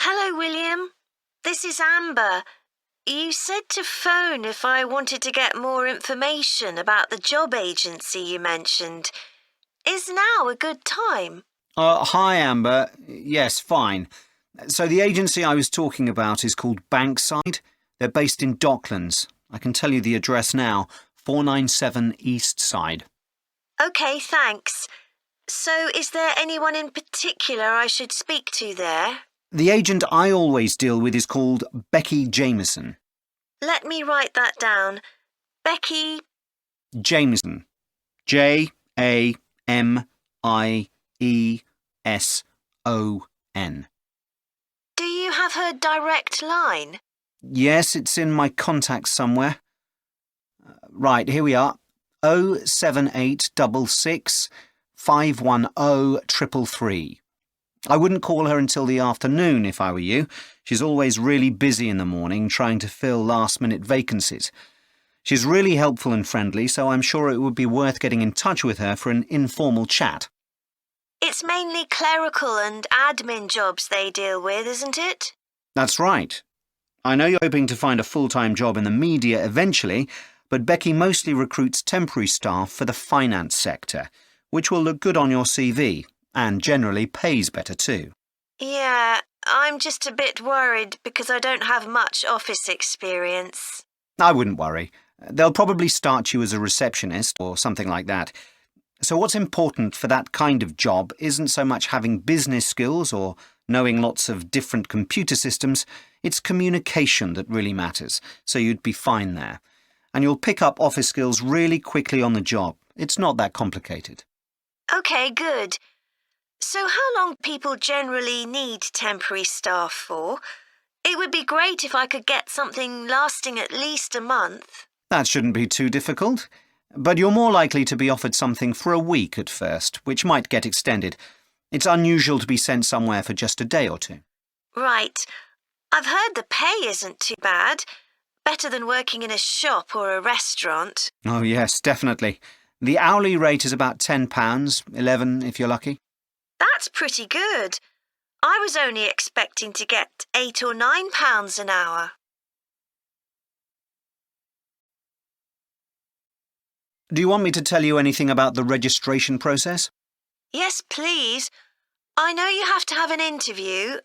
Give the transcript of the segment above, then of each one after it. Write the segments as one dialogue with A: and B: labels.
A: Hello, William. This is Amber. You said to phone if I wanted to get more information about the job agency you mentioned. Is now a good time?
B: Hi, Amber. Yes, fine. So the agency I was talking about is called Bankside. They're based in Docklands. I can tell you the address now, 497 East Side.
A: OK, thanks. So is there anyone in particular I should speak to there?
B: The agent I always deal with is called Becky Jameson.
A: Let me write that down. Becky...
B: Jameson. Jameson.
A: Do you have her direct line?
B: Yes, it's in my contacts somewhere. Right, here we are. 07866 510 333. I wouldn't call her until the afternoon if I were you. She's always really busy in the morning trying to fill last-minute vacancies. She's really helpful and friendly, so I'm sure it would be worth getting in touch with her for an informal chat.
A: It's mainly clerical and admin jobs they deal with, isn't it?
B: That's right. I know you're hoping to find a full-time job in the media eventually, but Becky mostly recruits temporary staff for the finance sector, which will look good on your CV. And generally pays better too.
A: Yeah, I'm just a bit worried because I don't have much office experience.
B: I wouldn't worry. They'll probably start you as a receptionist or something like that. So what's important for that kind of job isn't so much having business skills or knowing lots of different computer systems. It's communication that really matters, so you'd be fine there. And you'll pick up office skills really quickly on the job. It's not that complicated.
A: OK, good. So how long people generally need temporary staff for? It would be great if I could get something lasting at least a month.
B: That shouldn't be too difficult. But you're more likely to be offered something for a week at first, which might get extended. It's unusual to be sent somewhere for just a day or two.
A: Right. I've heard the pay isn't too bad. Better than working in a shop or a restaurant.
B: Oh yes, definitely. The hourly rate is about £10, $11 if you're lucky.
A: That's pretty good. I was only expecting to get £8 or £9 an hour.
B: Do you want me to tell you anything about the registration process?
A: Yes, please. I know you have to have an interview.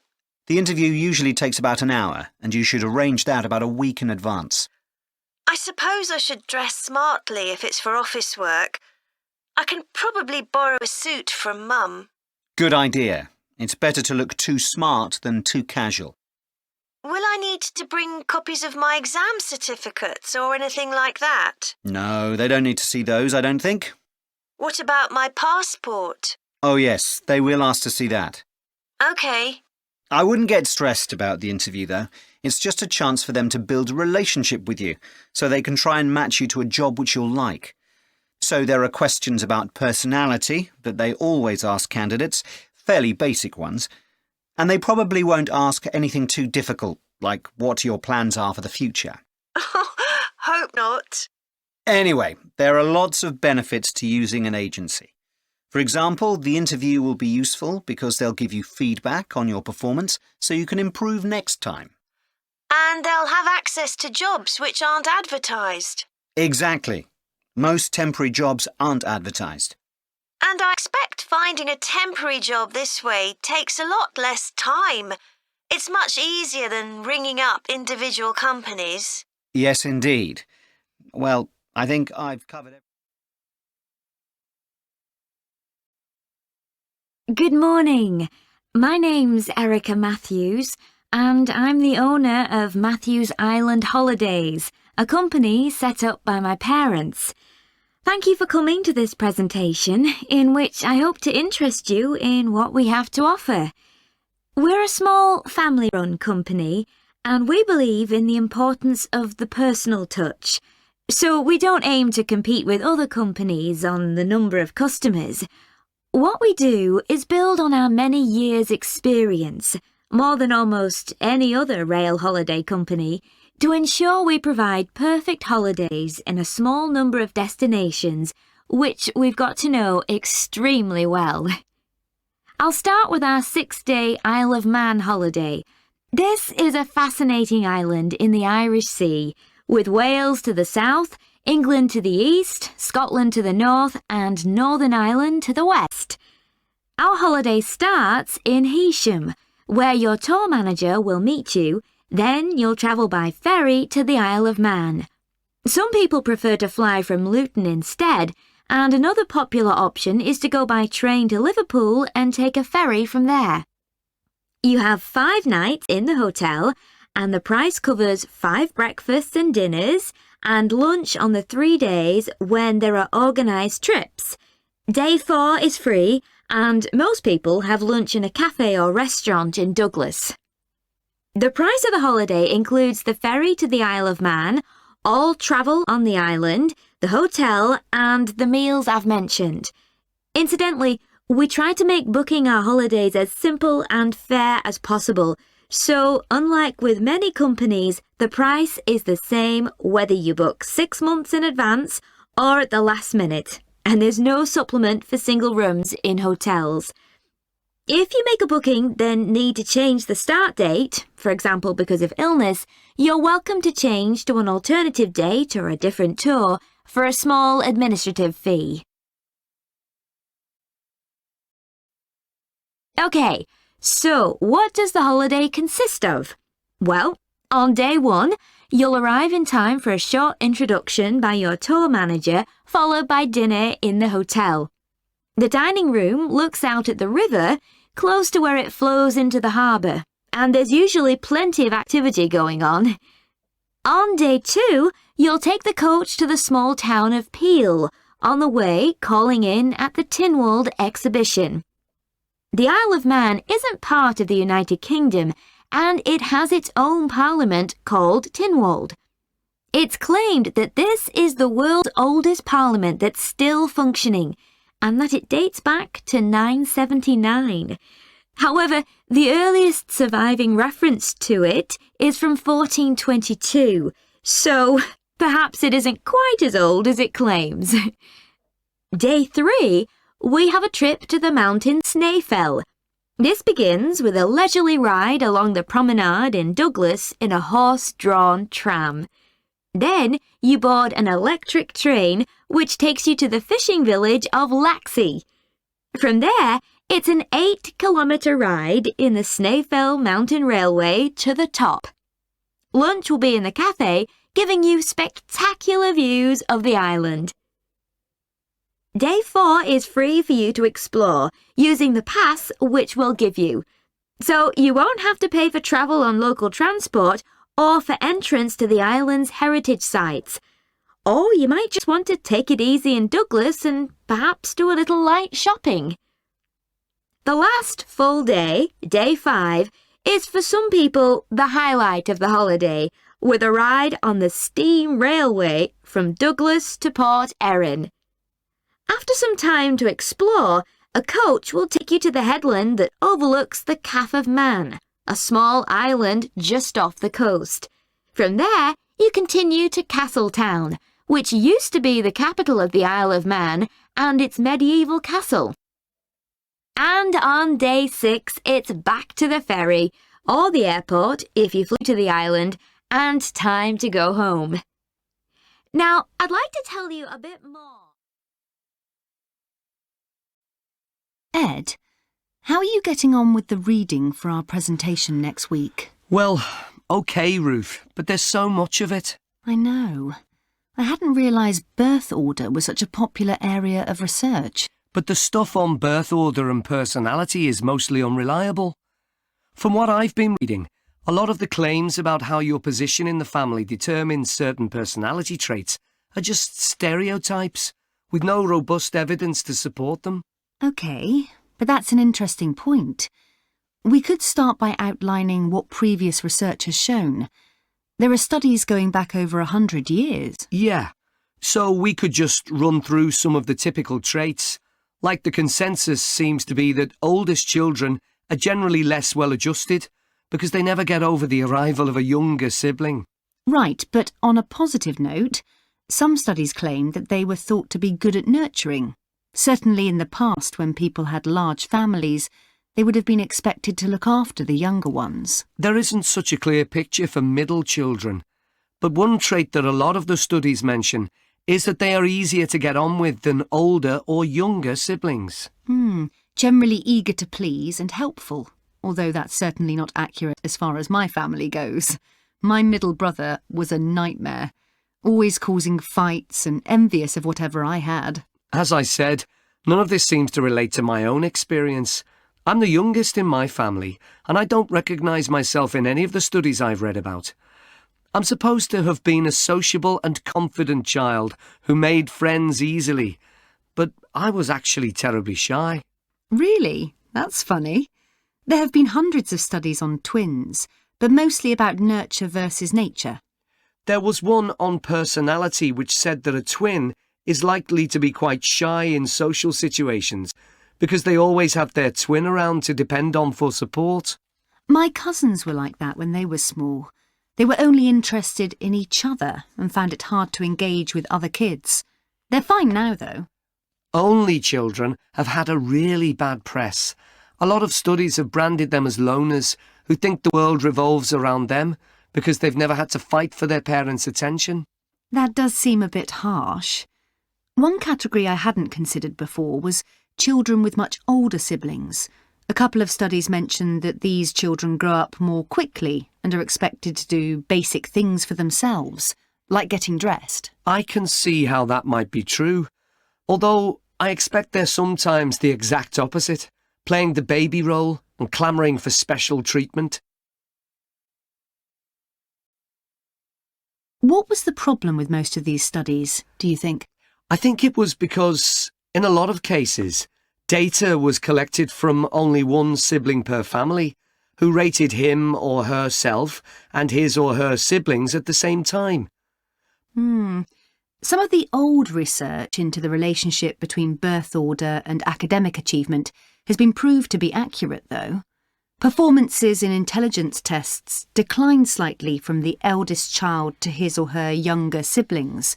B: The interview usually takes about an hour, and you should arrange that about a week in advance.
A: I suppose I should dress smartly if it's for office work. I can probably borrow a suit from Mum.
B: Good idea. It's better to look too smart than too casual.
A: Will I need to bring copies of my exam certificates or anything like that?
B: No, they don't need to see those, I don't think.
A: What about my passport?
B: Oh yes, they will ask to see that.
A: OK.
B: I wouldn't get stressed about the interview, though. It's just a chance for them to build a relationship with you, so they can try and match you to a job which you'll like. So there are questions about personality that they always ask candidates, fairly basic ones, and they probably won't ask anything too difficult, like what your plans are for the future.
A: Hope not.
B: Anyway, there are lots of benefits to using an agency. For example, the interview will be useful because they'll give you feedback on your performance so you can improve next time.
A: And they'll have access to jobs which aren't advertised.
B: Exactly. Most temporary jobs aren't advertised.
A: And I expect finding a temporary job this way takes a lot less time. It's much easier than ringing up individual companies.
B: Yes, indeed. Well, I think I've covered it.
C: Good morning. My name's Erica Matthews, and I'm the owner of Matthews Island Holidays, a company set up by my parents. Thank you for coming to this presentation, in which I hope to interest you in what we have to offer. We're a small family-run company, and we believe in the importance of the personal touch. So we don't aim to compete with other companies on the number of customers. What we do is build on our many years' experience, more than almost any other rail holiday company, to ensure we provide perfect holidays in a small number of destinations, which we've got to know extremely well. I'll start with our 6-day Isle of Man holiday, This is a fascinating island in the Irish Sea, with Wales to the south, England to the east, Scotland to the north, and Northern Ireland to the west. Our holiday starts in Heysham, where your tour manager will meet you. Then you'll travel by ferry to the Isle of Man. Some people prefer to fly from Luton instead, and another popular option is to go by train to Liverpool and take a ferry from there. You have 5 nights in the hotel, and the price covers 5 breakfasts and dinners, and lunch on the 3 days when there are organised trips. Day 4 is free, and most people have lunch in a cafe or restaurant in Douglas. The price of the holiday includes the ferry to the Isle of Man, all travel on the island, the hotel, and the meals I've mentioned. Incidentally, we try to make booking our holidays as simple and fair as possible, so unlike with many companies, the price is the same whether you book 6 months in advance or at the last minute, and there's no supplement for single rooms in hotels. If you make a booking, then need to change the start date, for example because of illness, you're welcome to change to an alternative date or a different tour for a small administrative fee. Okay, so what does the holiday consist of? Well, on day 1, you'll arrive in time for a short introduction by your tour manager, followed by dinner in the hotel. The dining room looks out at the river, close to where it flows into the harbour, and there's usually plenty of activity going on. On day 2, you'll take the coach to the small town of Peel, on the way calling in at the Tynwald exhibition. The Isle of Man isn't part of the United Kingdom, and it has its own parliament called Tynwald. It's claimed that this is the world's oldest parliament that's still functioning, and that it dates back to 979. However, the earliest surviving reference to it is from 1422, so perhaps it isn't quite as old as it claims. Day 3, we have a trip to the mountain Snaefell. This begins with a leisurely ride along the promenade in Douglas in a horse-drawn tram. Then you board an electric train which takes you to the fishing village of Laxey. From there, it's an 8-kilometre ride in the Snaefell Mountain Railway to the top. Lunch will be in the cafe, giving you spectacular views of the island. Day 4 is free for you to explore, using the pass which we'll give you. So you won't have to pay for travel on local transport or for entrance to the island's heritage sites. Or you might just want to take it easy in Douglas and perhaps do a little light shopping. The last full day, day 5, is for some people the highlight of the holiday, with a ride on the steam railway from Douglas to Port Erin. After some time to explore, a coach will take you to the headland that overlooks the Calf of Man, a small island just off the coast. From there, you continue to Castletown, which used to be the capital of the Isle of Man and its medieval castle. And on day 6, it's back to the ferry, or the airport if you flew to the island, and time to go home. Now, I'd like to tell you a bit more.
D: Ed, how are you getting on with the reading for our presentation next week?
E: Well, okay, Ruth, but there's so much of it.
D: I know. I hadn't realised birth order was such a popular area of research.
E: But the stuff on birth order and personality is mostly unreliable. From what I've been reading, a lot of the claims about how your position in the family determines certain personality traits are just stereotypes, with no robust evidence to support them.
D: OK, but that's an interesting point. We could start by outlining what previous research has shown. There are studies going back over 100 years.
E: Yeah, so we could just run through some of the typical traits. Like the consensus seems to be that oldest children are generally less well-adjusted because they never get over the arrival of a younger sibling.
D: Right, but on a positive note, some studies claim that they were thought to be good at nurturing. Certainly in the past, when people had large families, They would have been expected to look after the younger ones.
E: There isn't such a clear picture for middle children, but one trait that a lot of the studies mention is that they are easier to get on with than older or younger siblings.
D: Generally eager to please and helpful, although that's certainly not accurate as far as my family goes. My middle brother was a nightmare, always causing fights and envious of whatever I had.
E: As I said, none of this seems to relate to my own experience. I'm the youngest in my family, and I don't recognise myself in any of the studies I've read about. I'm supposed to have been a sociable and confident child who made friends easily, but I was actually terribly shy.
D: Really? That's funny. There have been hundreds of studies on twins, but mostly about nurture versus nature.
E: There was one on personality which said that a twin is likely to be quite shy in social situations because they always have their twin around to depend on for support.
D: My cousins were like that when they were small. They were only interested in each other and found it hard to engage with other kids. They're fine now, though.
E: Only children have had a really bad press. A lot of studies have branded them as loners who think the world revolves around them because they've never had to fight for their parents' attention.
D: That does seem a bit harsh. One category I hadn't considered before was children with much older siblings. A couple of studies mentioned that these children grow up more quickly and are expected to do basic things for themselves, like getting dressed.
E: I can see how that might be true, although I expect they're sometimes the exact opposite, playing the baby role and clamouring for special treatment.
D: What was the problem with most of these studies, do you think?
E: I think it was because, in a lot of cases, data was collected from only one sibling per family, who rated him or herself and his or her siblings at the same time.
D: Some of the old research into the relationship between birth order and academic achievement has been proved to be accurate, though. Performances in intelligence tests declined slightly from the eldest child to his or her younger siblings.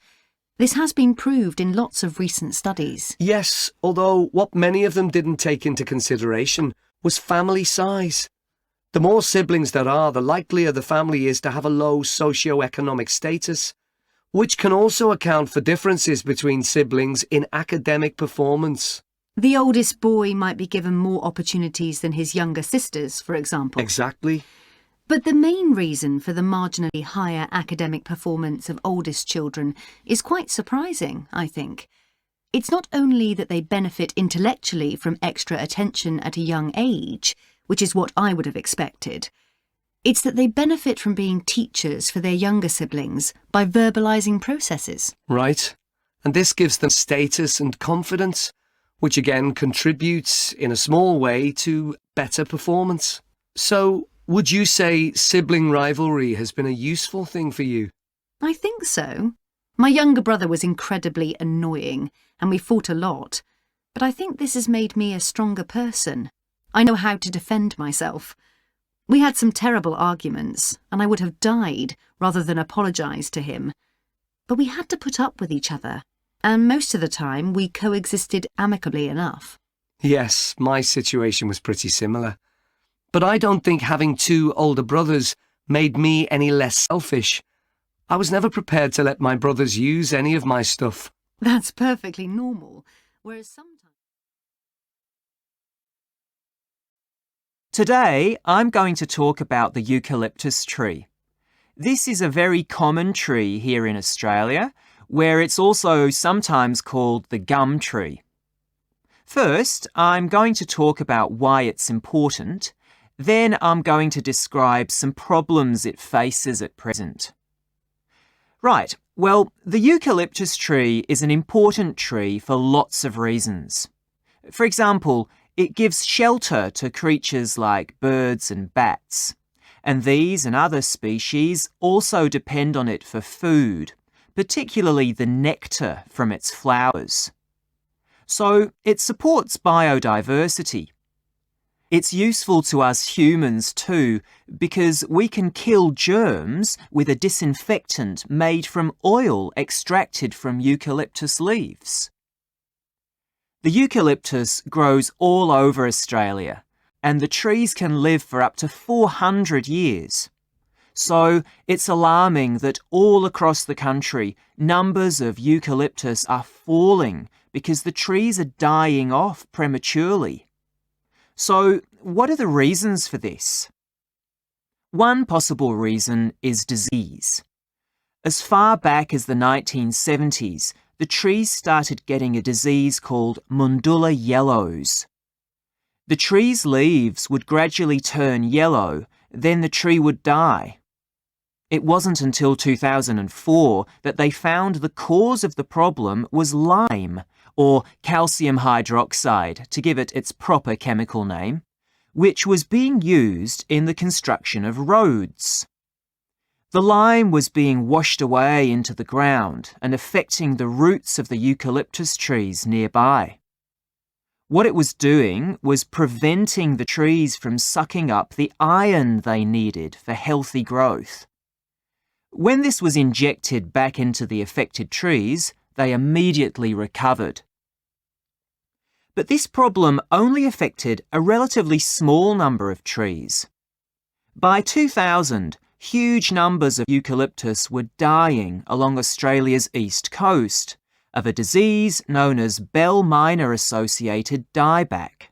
D: This has been proved in lots of recent studies.
E: Yes, although what many of them didn't take into consideration was family size. The more siblings there are, the likelier the family is to have a low socio-economic status, which can also account for differences between siblings in academic performance.
D: The oldest boy might be given more opportunities than his younger sisters, for example.
E: Exactly.
D: But the main reason for the marginally higher academic performance of oldest children is quite surprising, I think. It's not only that they benefit intellectually from extra attention at a young age, which is what I would have expected. It's that they benefit from being teachers for their younger siblings by verbalising processes.
E: Right. And this gives them status and confidence, which again contributes in a small way to better performance. So, would you say sibling rivalry has been a useful thing for you?
D: I think so. My younger brother was incredibly annoying, and we fought a lot. But I think this has made me a stronger person. I know how to defend myself. We had some terrible arguments, and I would have died rather than apologise to him. But we had to put up with each other, and most of the time we coexisted amicably enough.
E: Yes, my situation was pretty similar. But I don't think having two older brothers made me any less selfish. I was never prepared to let my brothers use any of my stuff.
D: That's perfectly normal, whereas sometimes...
F: Today, I'm going to talk about the eucalyptus tree. This is a very common tree here in Australia, where it's also sometimes called the gum tree. First, I'm going to talk about why it's important. Then I'm going to describe some problems it faces at present. Right, well, the eucalyptus tree is an important tree for lots of reasons. For example, it gives shelter to creatures like birds and bats, and these and other species also depend on it for food, particularly the nectar from its flowers. So it supports biodiversity. It's useful to us humans too, because we can kill germs with a disinfectant made from oil extracted from eucalyptus leaves. The eucalyptus grows all over Australia, and the trees can live for up to 400 years. So it's alarming that all across the country, numbers of eucalyptus are falling because the trees are dying off prematurely. So what are the reasons for this? One possible reason is disease. As far back as the 1970s, the trees started getting a disease called Mundula yellows. The tree's leaves would gradually turn yellow, then the tree would die. It wasn't until 2004 that they found the cause of the problem was lime, or calcium hydroxide, to give it its proper chemical name, which was being used in the construction of roads. The lime was being washed away into the ground and affecting the roots of the eucalyptus trees nearby. What it was doing was preventing the trees from sucking up the iron they needed for healthy growth. When this was injected back into the affected trees, they immediately recovered. But this problem only affected a relatively small number of trees. By 2000, huge numbers of eucalyptus were dying along Australia's east coast of a disease known as bell miner-associated dieback.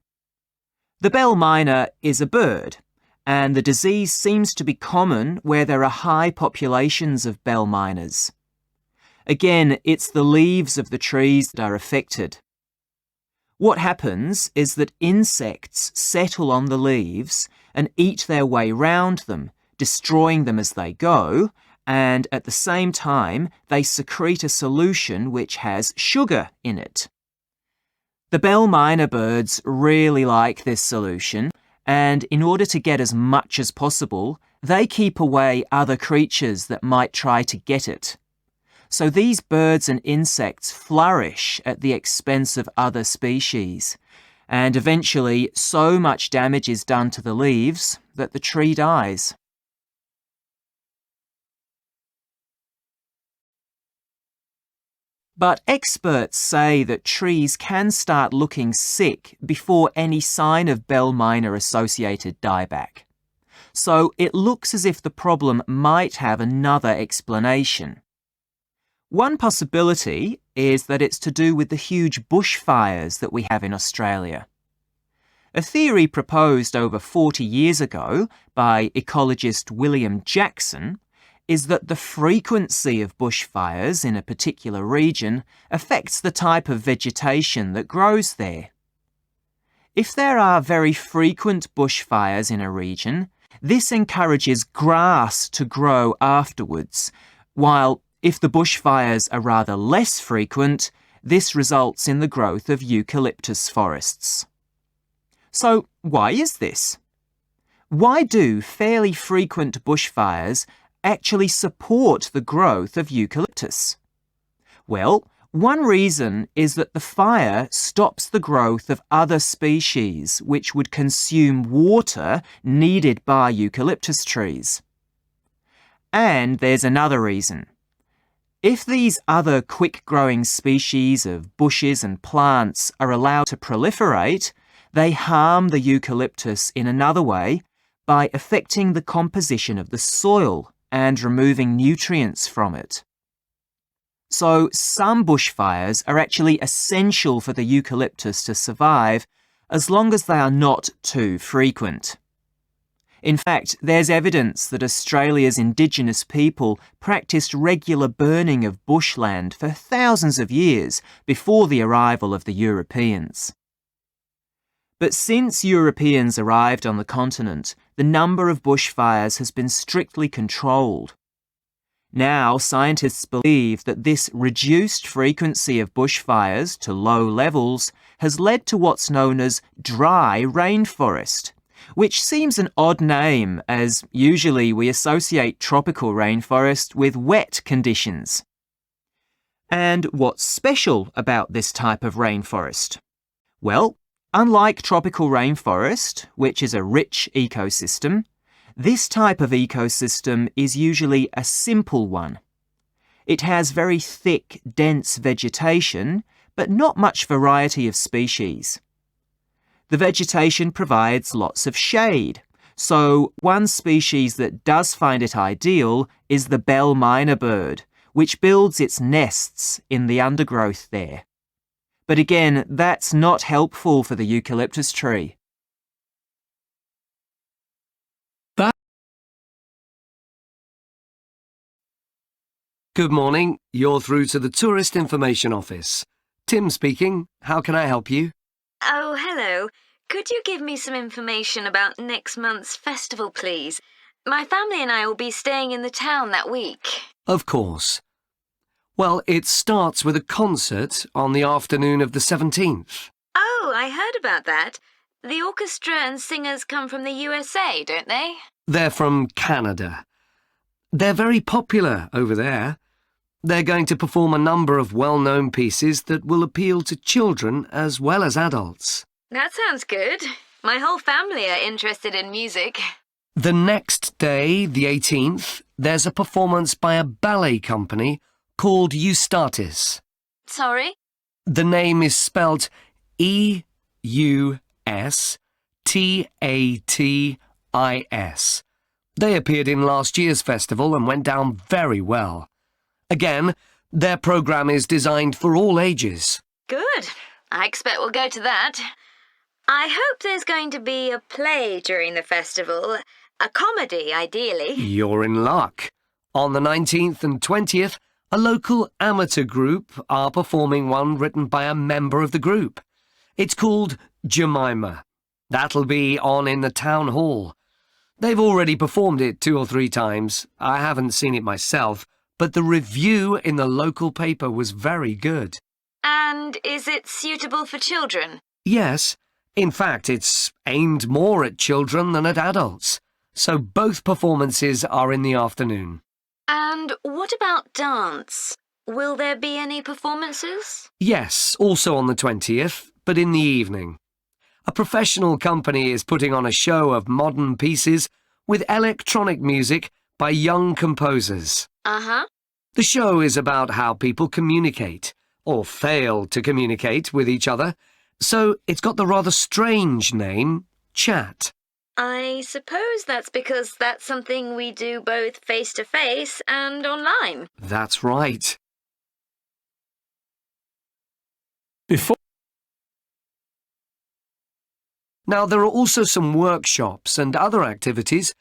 F: The bell miner is a bird, and the disease seems to be common where there are high populations of bell miners. Again, it's the leaves of the trees that are affected. What happens is that insects settle on the leaves and eat their way round them, destroying them as they go, and at the same time they secrete a solution which has sugar in it. The bell miner birds really like this solution, and in order to get as much as possible, they keep away other creatures that might try to get it. So these birds and insects flourish at the expense of other species, and eventually so much damage is done to the leaves that the tree dies. But experts say that trees can start looking sick before any sign of bell miner-associated dieback. So it looks as if the problem might have another explanation. One possibility is that it's to do with the huge bushfires that we have in Australia. A theory proposed over 40 years ago by ecologist William Jackson is that the frequency of bushfires in a particular region affects the type of vegetation that grows there. If there are very frequent bushfires in a region, this encourages grass to grow afterwards, while if the bushfires are rather less frequent, this results in the growth of eucalyptus forests. So why is this? Why do fairly frequent bushfires actually support the growth of eucalyptus? Well, one reason is that the fire stops the growth of other species which would consume water needed by eucalyptus trees. And there's another reason. If these other quick-growing species of bushes and plants are allowed to proliferate, they harm the eucalyptus in another way by affecting the composition of the soil and removing nutrients from it. So some bushfires are actually essential for the eucalyptus to survive as long as they are not too frequent. In fact, there's evidence that Australia's Indigenous people practiced regular burning of bushland for thousands of years before the arrival of the Europeans. But since Europeans arrived on the continent, the number of bushfires has been strictly controlled. Now, scientists believe that this reduced frequency of bushfires to low levels has led to what's known as dry rainforest, which seems an odd name as usually we associate tropical rainforest with wet conditions. And what's special about this type of rainforest? Well, unlike tropical rainforest, which is a rich ecosystem, this type of ecosystem is usually a simple one. It has very thick, dense vegetation, but not much variety of species. The vegetation provides lots of shade. So one species that does find it ideal is the bell myna bird, which builds its nests in the undergrowth there. But again, that's not helpful for the eucalyptus tree.
E: Good morning. You're through to the Tourist Information Office. Tim speaking. How can I help you?
C: Oh, hello. Could you give me some information about next month's festival, please? My family and I will be staying in the town that week.
E: Of course. Well, it starts with a concert on the afternoon of the 17th.
C: Oh, I heard about that. The orchestra and singers come from the USA, don't they?
E: They're from Canada. They're very popular over there. They're going to perform a number of well-known pieces that will appeal to children as well as adults.
C: That sounds good. My whole family are interested in music.
E: The next day, the 18th, there's a performance by a ballet company called Eustatis.
C: Sorry?
E: The name is spelt E-U-S-T-A-T-I-S. They appeared in last year's festival and went down very well. Again, their programme is designed for all ages.
C: Good. I expect we'll go to that. I hope there's going to be a play during the festival. A comedy, ideally.
E: You're in luck. On the 19th and 20th, a local amateur group are performing one written by a member of the group. It's called Jemima. That'll be on in the town hall. They've already performed it 2 or 3 times. I haven't seen it myself, but the review in the local paper was very good.
C: And is it suitable for children?
E: Yes. In fact, it's aimed more at children than at adults. So both performances are in the afternoon.
C: And what about dance? Will there be any performances?
E: Yes, also on the 20th, but in the evening. A professional company is putting on a show of modern pieces with electronic music by young composers.
C: Uh-huh.
E: The show is about how people communicate, or fail to communicate with each other, so it's got the rather strange name, Chat.
C: I suppose that's because that's something we do both face-to-face and online.
E: That's right. Now, there are also some workshops and other activities.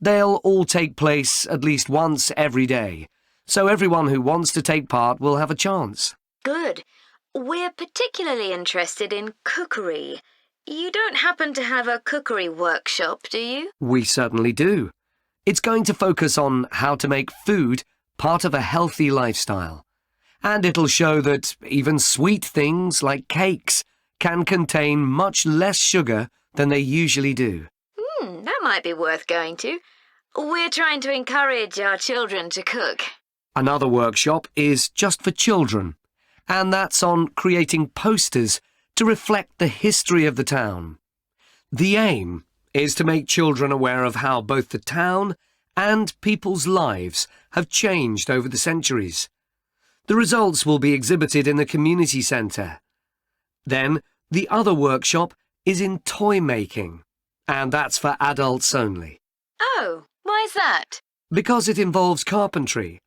E: They'll all take place at least once every day, so everyone who wants to take part will have a chance.
C: Good. We're particularly interested in cookery. You don't happen to have a cookery workshop, do you?
E: We certainly do. It's going to focus on how to make food part of a healthy lifestyle. And it'll show that even sweet things like cakes can contain much less sugar than they usually do.
C: That might be worth going to. We're trying to encourage our children to cook.
E: Another workshop is just for children, and that's on creating posters to reflect the history of the town. The aim is to make children aware of how both the town and people's lives have changed over the centuries. The results will be exhibited in the community centre. Then, the other workshop is in toy making, and that's for adults only.
C: Oh, why's that?
E: Because it involves carpentry.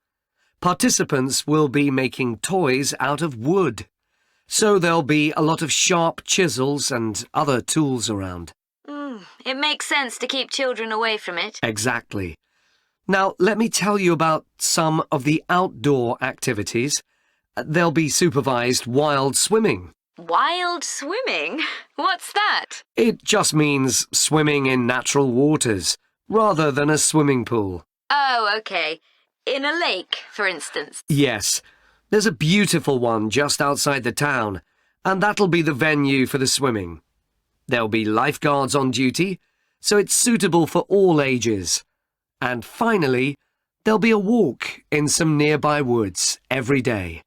E: Participants will be making toys out of wood, so there'll be a lot of sharp chisels and other tools around.
C: It makes sense to keep children away from it.
E: Exactly. Now, let me tell you about some of the outdoor activities. There'll be supervised wild swimming.
C: Wild swimming? What's that?
E: It just means swimming in natural waters, rather than a swimming pool.
C: Oh, okay. In a lake, for instance.
E: Yes. There's a beautiful one just outside the town, and that'll be the venue for the swimming. There'll be lifeguards on duty, so it's suitable for all ages. And finally, there'll be a walk in some nearby woods every day.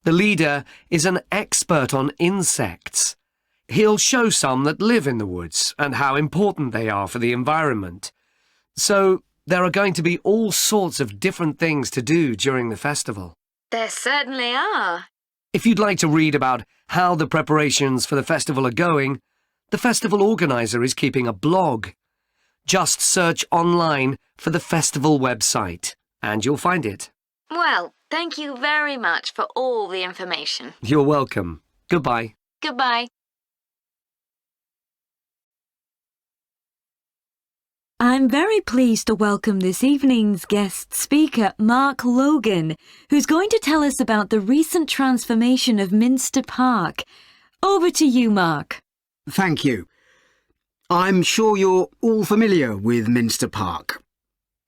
E: The leader is an expert on insects. He'll show some that live in the woods and how important they are for the environment. So there are going to be all sorts of different things to do during the festival.
C: There certainly are.
E: If you'd like to read about how the preparations for the festival are going, The festival organiser is keeping a blog. Just search online for the festival website and you'll find it.
C: Well, thank you very much for all the information.
E: You're welcome. Goodbye.
C: Goodbye. I'm very pleased to welcome this evening's guest speaker, Mark Logan, who's going to tell us about the recent transformation of Minster Park. Over to you, Mark.
G: Thank you. I'm sure you're all familiar with Minster Park.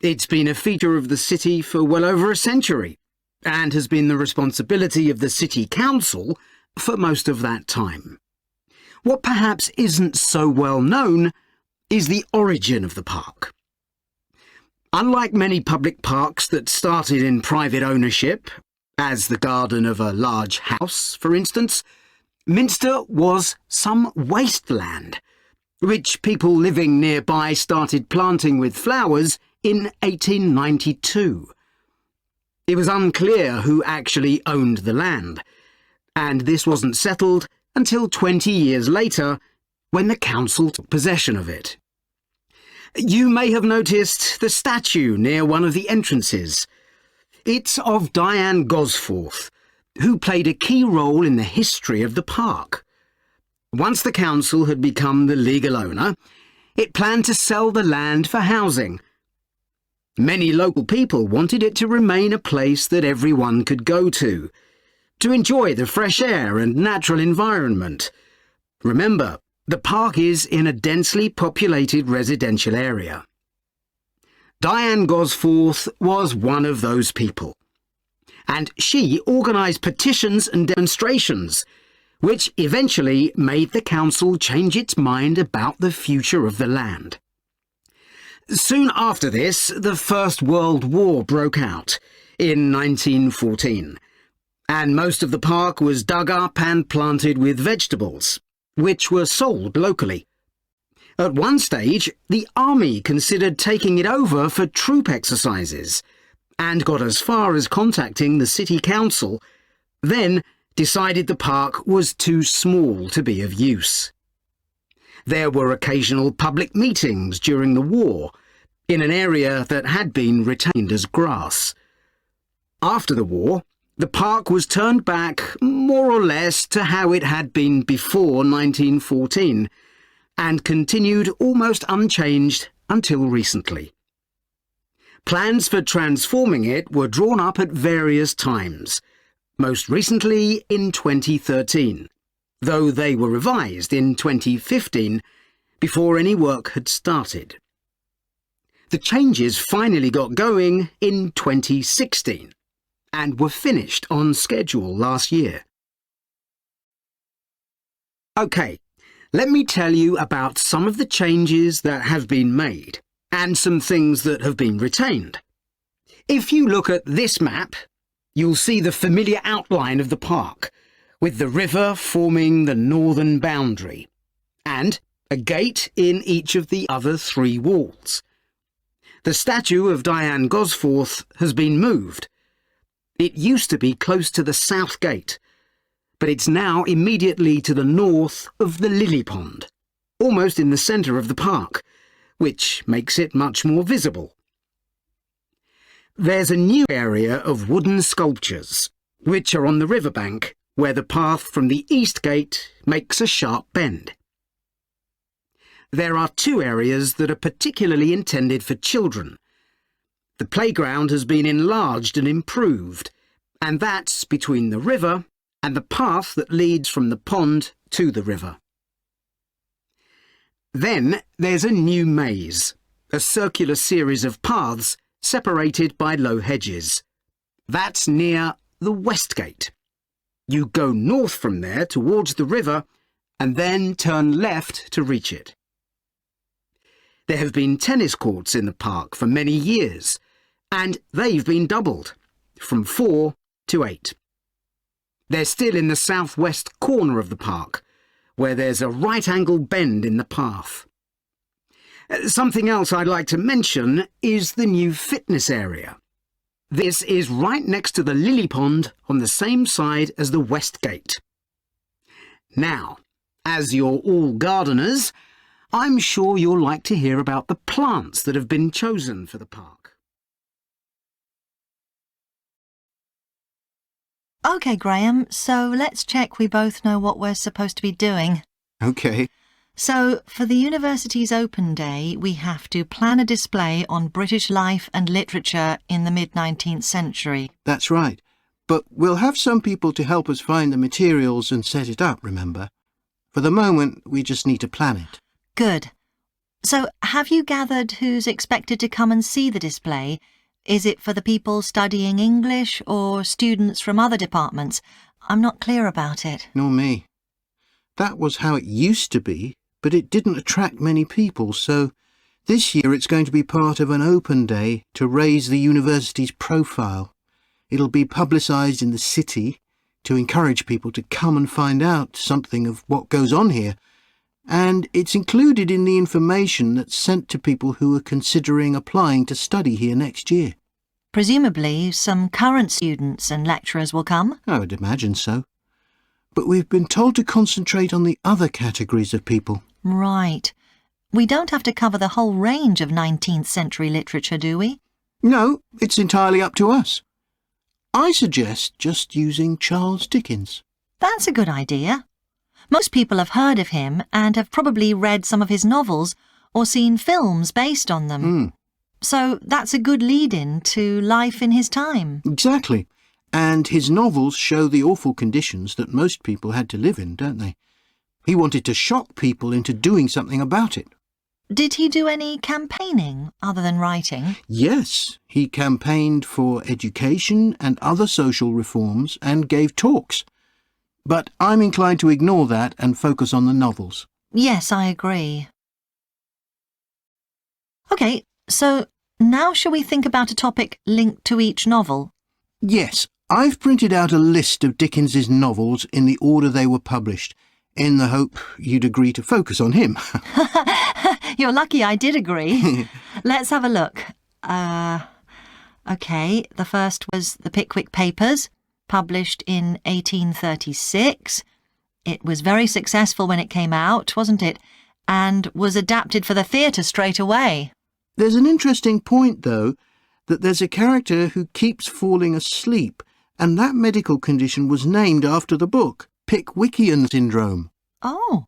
G: It's been a feature of the city for well over a century and has been the responsibility of the City Council for most of that time. What perhaps isn't so well known is the origin of the park. Unlike many public parks that started in private ownership, as the garden of a large house, for instance, Minster was some wasteland, which people living nearby started planting with flowers in 1892. It was unclear who actually owned the land, and this wasn't settled until 20 years later, when the council took possession of it. You may have noticed the statue near one of the entrances. It's of Diane Gosforth, who played a key role in the history of the park. Once the council had become the legal owner, it planned to sell the land for housing. Many local people wanted it to remain a place that everyone could go to enjoy the fresh air and natural environment. Remember, the park is in a densely populated residential area. Diane Gosforth was one of those people, and she organised petitions and demonstrations, which eventually made the council change its mind about the future of the land. Soon after this, the First World War broke out in 1914, and most of the park was dug up and planted with vegetables, which were sold locally. At one stage, the army considered taking it over for troop exercises and got as far as contacting the city council, then decided the park was too small to be of use. There were occasional public meetings during the war in an area that had been retained as grass. After the war, the park was turned back more or less to how it had been before 1914 and continued almost unchanged until recently. Plans for transforming it were drawn up at various times, most recently in 2013, though they were revised in 2015 before any work had started. The changes finally got going in 2016 and were finished on schedule last year. OK, let me tell you about some of the changes that have been made and some things that have been retained. If you look at this map, you'll see the familiar outline of the park, with the river forming the northern boundary, and a gate in each of the other three walls. The statue of Diane Gosforth has been moved. It used to be close to the south gate, but it's now immediately to the north of the lily pond, almost in the centre of the park, which makes it much more visible. There's a new area of wooden sculptures, which are on the riverbank, where the path from the east gate makes a sharp bend. There are two areas that are particularly intended for children. The playground has been enlarged and improved, and that's between the river and the path that leads from the pond to the river. Then there's a new maze, a circular series of paths separated by low hedges. That's near the west gate. You go north from there towards the river and then turn left to reach it. There have been tennis courts in the park for many years, and they've been doubled, from 4 to 8. They're still in the southwest corner of the park, where there's a right-angle bend in the path. Something else I'd like to mention is the new fitness area. This is right next to the lily pond on the same side as the west gate. Now, As you're all gardeners, I'm sure you'll like to hear about the plants that have been chosen for the park.
H: OK, Graham, so let's check we both know what we're supposed to be doing.
G: OK.
H: So, for the university's open day, we have to plan a display on British life and literature in the mid-19th century.
I: That's right. But we'll have some people to help us find the materials and set it up, remember? For the moment, we just need to plan it.
H: Good. So, have you gathered who's expected to come and see the display? Is it for the people studying English or students from other departments? I'm not clear about it.
I: Nor me. That was how it used to be, but it didn't attract many people, so this year it's going to be part of an open day to raise the university's profile. It'll be publicised in the city to encourage people to come and find out something of what goes on here, and it's included in the information that's sent to people who are considering applying to study here next year.
H: Presumably, some current students and lecturers will come?
I: I would imagine so. But we've been told to concentrate on the other categories of people.
H: Right. We don't have to cover the whole range of 19th century literature, do we?
I: No, it's entirely up to us. I suggest just using Charles Dickens.
H: That's a good idea. Most people have heard of him and have probably read some of his novels or seen films based on them. So that's a good lead-in to life in his time.
I: Exactly. And his novels show the awful conditions that most people had to live in, don't they? He wanted to shock people into doing something about it.
H: Did he do any campaigning other than writing?
I: Yes, he campaigned for education and other social reforms and gave talks. But I'm inclined to ignore that and focus on the novels.
H: Yes, I agree. OK, so now shall we think about a topic linked to each novel?
I: Yes, I've printed out a list of Dickens's novels in the order they were published, in the hope you'd agree to focus on him.
H: You're lucky I did agree. Let's have a look. OK, the first was the Pickwick Papers, published in 1836. It was very successful when it came out, wasn't it? And was adapted for the theatre straight away.
I: There's an interesting point, though, that there's a character who keeps falling asleep, and that medical condition was named after the book, Pickwickian syndrome.
H: Oh,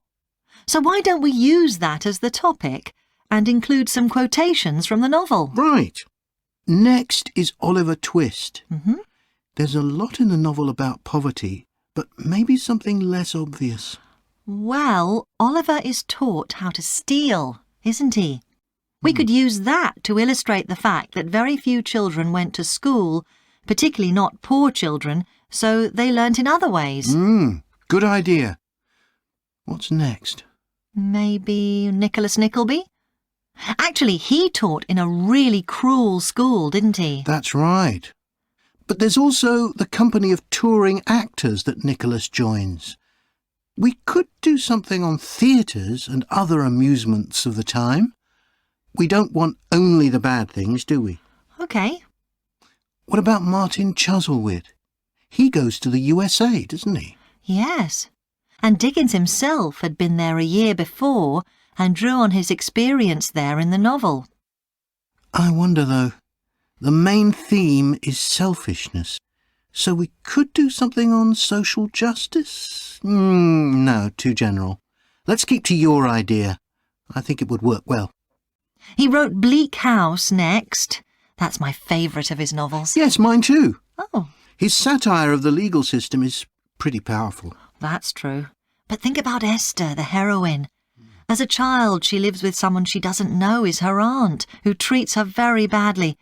H: so why don't we use that as the topic and include some quotations from the novel?
I: Right. Next is Oliver Twist.
H: Mm-hmm.
I: There's a lot in the novel about poverty, but maybe something less obvious.
H: Well, Oliver is taught how to steal, isn't he? We could use that to illustrate the fact that very few children went to school, particularly not poor children, so they learnt in other ways.
I: Good idea. What's next?
H: Maybe Nicholas Nickleby? Actually, he taught in a really cruel school, didn't he?
I: That's right. But there's also the company of touring actors that Nicholas joins. We could do something on theatres and other amusements of the time. We don't want only the bad things, do we?
H: OK.
I: What about Martin Chuzzlewit? He goes to the USA, doesn't he?
H: Yes. And Dickens himself had been there a year before and drew on his experience there in the novel.
I: I wonder, though. The main theme is selfishness. So we could do something on social justice? No, too general. Let's keep to your idea. I think it would work well.
H: He wrote Bleak House next. That's my favourite of his novels.
I: Yes, mine too.
H: Oh.
I: His satire of the legal system is pretty powerful.
H: That's true. But think about Esther, the heroine. As a child, she lives with someone she doesn't know is her aunt, who treats her very badly.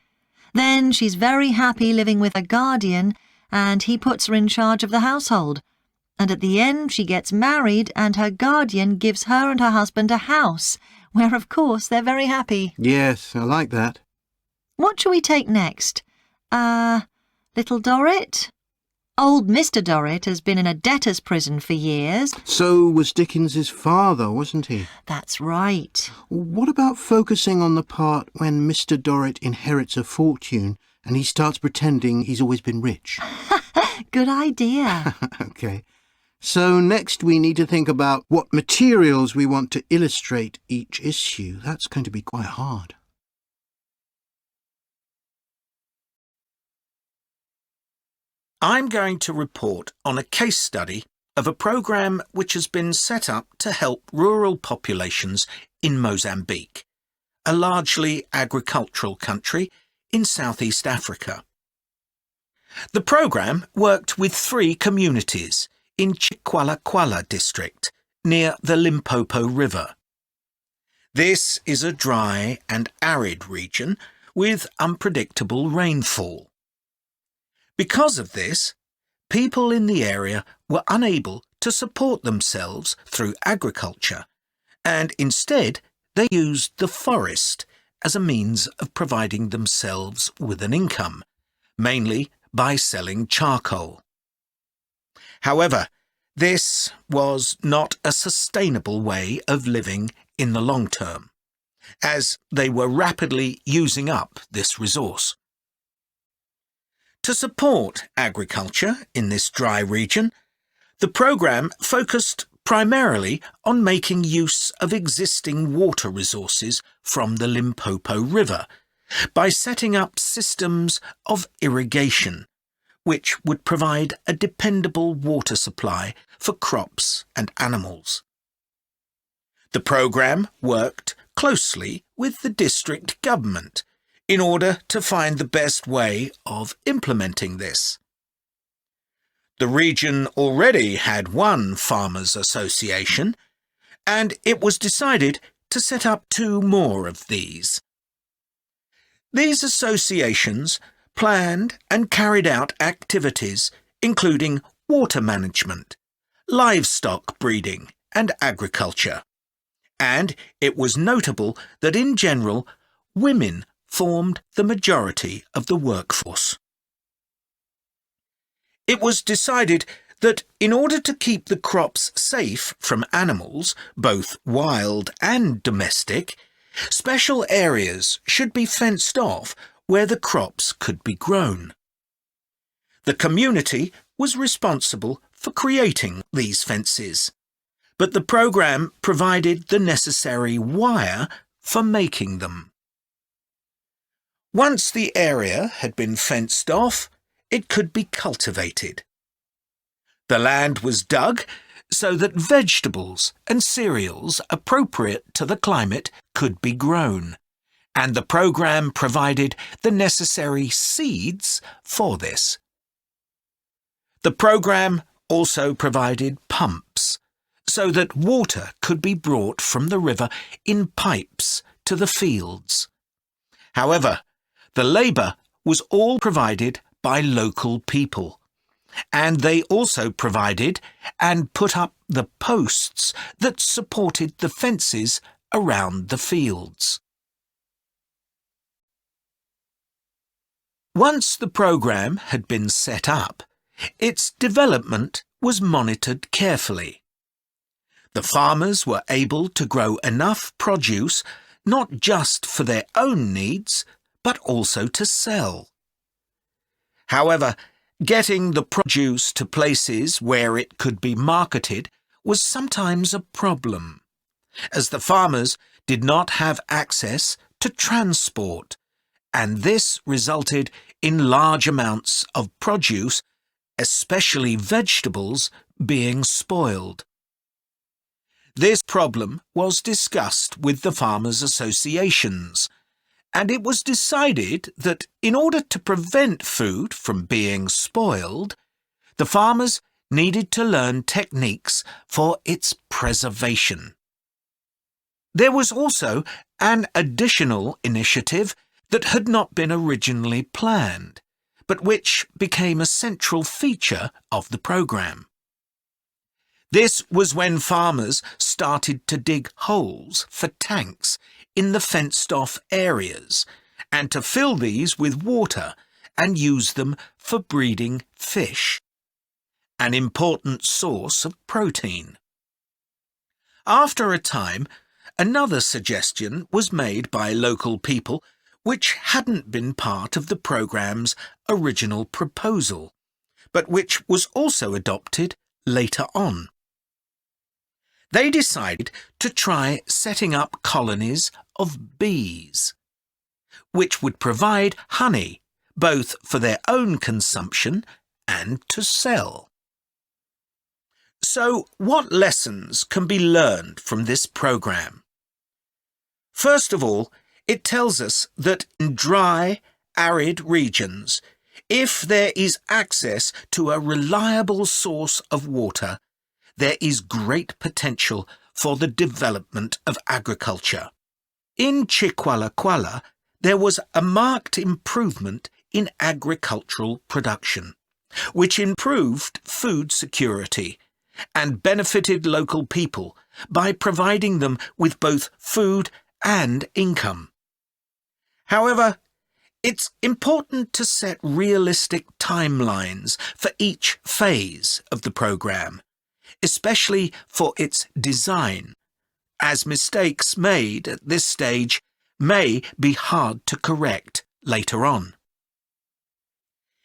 H: Then she's very happy living with a guardian, and he puts her in charge of the household. And at the end, she gets married, and her guardian gives her and her husband a house, where, of course, they're very happy.
I: Yes, I like that.
H: What shall we take next? Little Dorrit? Old Mr. Dorrit has been in a debtor's prison for years.
I: So was Dickens's father, wasn't he?
H: That's right.
I: What about focusing on the part when Mr. Dorrit inherits a fortune and he starts pretending he's always been rich?
H: Good idea.
I: OK. So next we need to think about what materials we want to illustrate each issue. That's going to be quite hard.
J: I'm going to report on a case study of a program which has been set up to help rural populations in Mozambique, a largely agricultural country in Southeast Africa. The program worked with 3 communities in Chikwalakwala district, near the Limpopo River. This is a dry and arid region with unpredictable rainfall. Because of this, people in the area were unable to support themselves through agriculture, and instead they used the forest as a means of providing themselves with an income, mainly by selling charcoal. However, this was not a sustainable way of living in the long term, as they were rapidly using up this resource. To support agriculture in this dry region, the program focused primarily on making use of existing water resources from the Limpopo River by setting up systems of irrigation, which would provide a dependable water supply for crops and animals. The program worked closely with the district government in order to find the best way of implementing this. The region already had one farmers' association, and it was decided to set up 2 more of these. These associations planned and carried out activities including water management, livestock breeding and agriculture, and it was notable that in general women formed the majority of the workforce. It was decided that in order to keep the crops safe from animals, both wild and domestic, special areas should be fenced off where the crops could be grown. The community was responsible for creating these fences, but the program provided the necessary wire for making them. Once the area had been fenced off, it could be cultivated. The land was dug so that vegetables and cereals appropriate to the climate could be grown, and the program provided the necessary seeds for this. The program also provided pumps so that water could be brought from the river in pipes to the fields. However, the labour was all provided by local people, and they also provided and put up the posts that supported the fences around the fields. Once the program had been set up, its development was monitored carefully. The farmers were able to grow enough produce not just for their own needs, but also to sell. However, getting the produce to places where it could be marketed was sometimes a problem, as the farmers did not have access to transport, and this resulted in large amounts of produce, especially vegetables, being spoiled. This problem was discussed with the farmers' associations, and it was decided that in order to prevent food from being spoiled, the farmers needed to learn techniques for its preservation. There was also an additional initiative that had not been originally planned, but which became a central feature of the program. This was when farmers started to dig holes for tanks in the fenced-off areas, and to fill these with water and use them for breeding fish, an important source of protein. After a time, another suggestion was made by local people which hadn't been part of the program's original proposal, but which was also adopted later on. They decided to try setting up colonies of bees, which would provide honey both for their own consumption and to sell. So, what lessons can be learned from this program? First of all, it tells us that in dry, arid regions, if there is access to a reliable source of water, there is great potential for the development of agriculture. In Chuzzlewit, there was a marked improvement in agricultural production, which improved food security and benefited local people by providing them with both food and income. However, it's important to set realistic timelines for each phase of the program, especially for its design, as mistakes made at this stage may be hard to correct later on.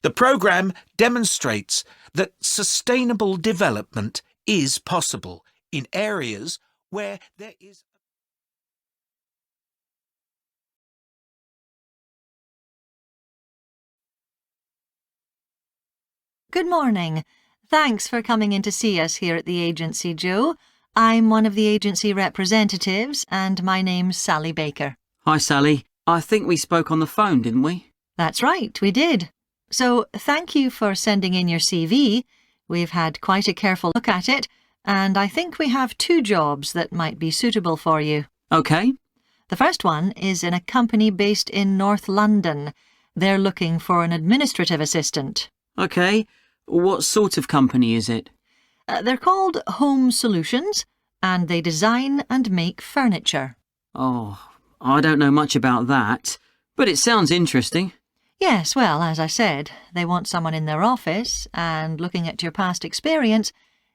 J: The program demonstrates that sustainable development is possible in areas where there is
H: Good morning. Thanks for coming in to see us here at the agency, Joe. I'm one of the agency representatives, and my name's Sally Baker.
K: Hi, Sally. I think we spoke on the phone, didn't we?
H: That's right, we did. So, thank you for sending in your CV. We've had quite a careful look at it, and I think we have 2 jobs that might be suitable for you.
K: OK.
H: The first one is in a company based in North London. They're looking for an administrative assistant.
K: OK. What sort of company is it?
H: They're called Home Solutions, and they design and make furniture.
K: Oh, I don't know much about that, but it sounds interesting.
H: Yes, well, as I said, they want someone in their office, and looking at your past experience,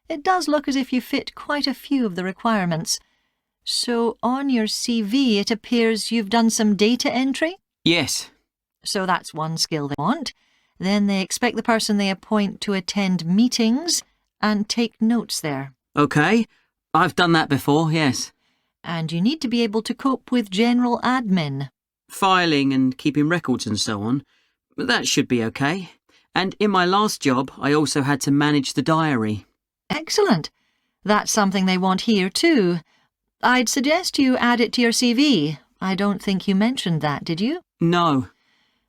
H: it does look as if you fit quite a few of the requirements. So on your CV, it appears you've done some data entry?
K: Yes.
H: So that's one skill they want. Then they expect the person they appoint to attend meetings and take notes there.
K: OK. I've done that before, yes.
H: And you need to be able to cope with general admin.
K: Filing and keeping records and so on. That should be OK. And in my last job, I also had to manage the diary.
H: Excellent. That's something they want here too. I'd suggest you add it to your CV. I don't think you mentioned that, did you?
K: No.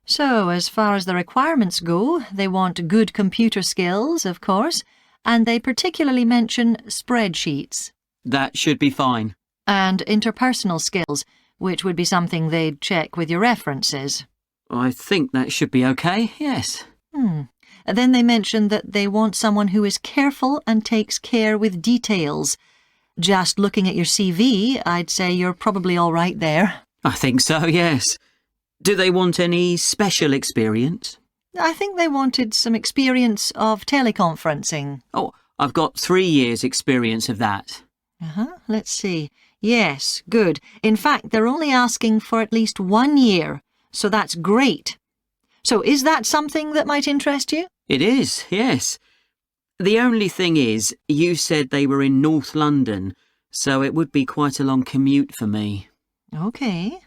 H: So, as far as the requirements go, they want good computer skills, of course, and they particularly mention spreadsheets.
K: That should be fine.
H: And interpersonal skills, which would be something they'd check with your references.
K: I think that should be OK, yes.
H: Then they mention that they want someone who is careful and takes care with details. Just looking at your CV, I'd say you're probably all right there.
K: I think so, yes. Do they want any special experience?
H: I think they wanted some experience of teleconferencing.
K: Oh, I've got 3 years' experience of that.
H: Let's see. Yes, good. In fact, they're only asking for at least 1 year, so that's great. So is that something that might interest you?
K: It is, yes. The only thing is, you said they were in North London, so it would be quite a long commute for me.
H: OK.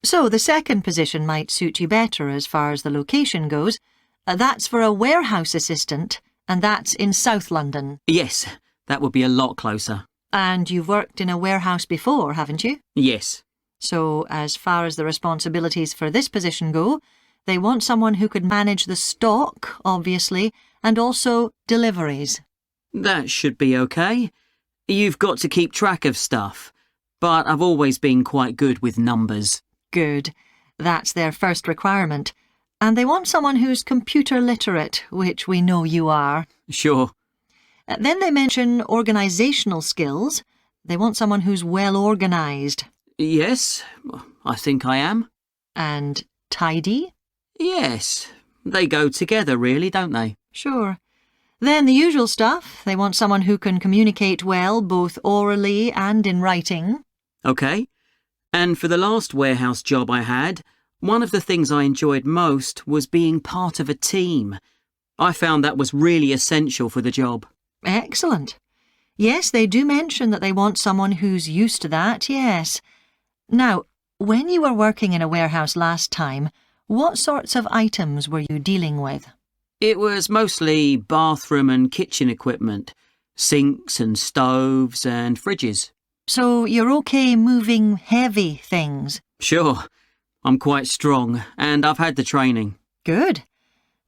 H: So the second position might suit you better as far as the location goes. That's for a warehouse assistant, and that's in South London.
K: Yes, that would be a lot closer.
H: And you've worked in a warehouse before, haven't you?
K: Yes.
H: So as far as the responsibilities for this position go, they want someone who could manage the stock, obviously, and also deliveries.
K: That should be OK. You've got to keep track of stuff, but I've always been quite good with numbers.
H: Good. That's their first requirement. And they want someone who's computer literate, which we know you are.
K: Sure.
H: Then they mention organisational skills. They want someone who's well organised.
K: Yes, I think I am.
H: And tidy?
K: Yes. They go together, really, don't they?
H: Sure. Then the usual stuff. They want someone who can communicate well, both orally and in writing.
K: OK. And for the last warehouse job I had, One of the things I enjoyed most was being part of a team. I found that was really essential for the job.
H: Excellent. Yes, they do mention that they want someone who's used to that, yes. Now, when you were working in a warehouse last time, what sorts of items were you dealing with?
K: It was mostly bathroom and kitchen equipment, sinks and stoves and fridges.
H: So you're okay moving heavy things?
K: Sure, I'm quite strong and I've had the training.
H: Good.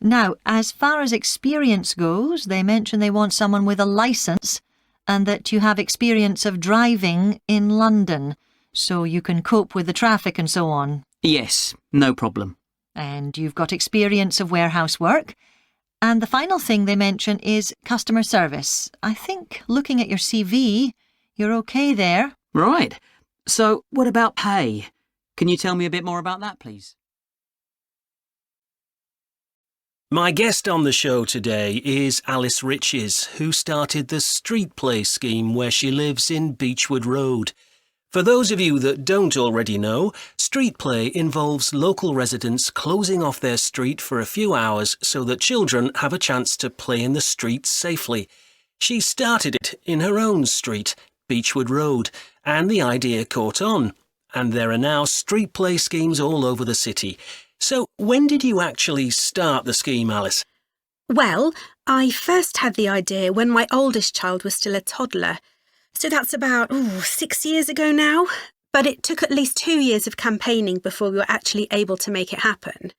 H: Now, as far as experience goes, they mention they want someone with a licence and that you have experience of driving in London, so you can cope with the traffic and so on.
K: Yes, no problem.
H: And you've got experience of warehouse work. And the final thing they mention is customer service. I think, looking at your CV, you're okay there.
K: Right. So, what about pay? Can you tell me a bit more about that, please?
E: My guest on the show today is Alice Riches, who started the street play scheme where she lives in Beechwood Road. For those of you that don't already know, street play involves local residents closing off their street for a few hours so that children have a chance to play in the streets safely. She started it in her own street, Beechwood Road, and the idea caught on. And there are now street play schemes all over the city. So when did you actually start the scheme, Alice?
L: Well, I first had the idea when my oldest child was still a toddler. So that's about 6 years ago now. But it took at least 2 years of campaigning before we were actually able to make it happen.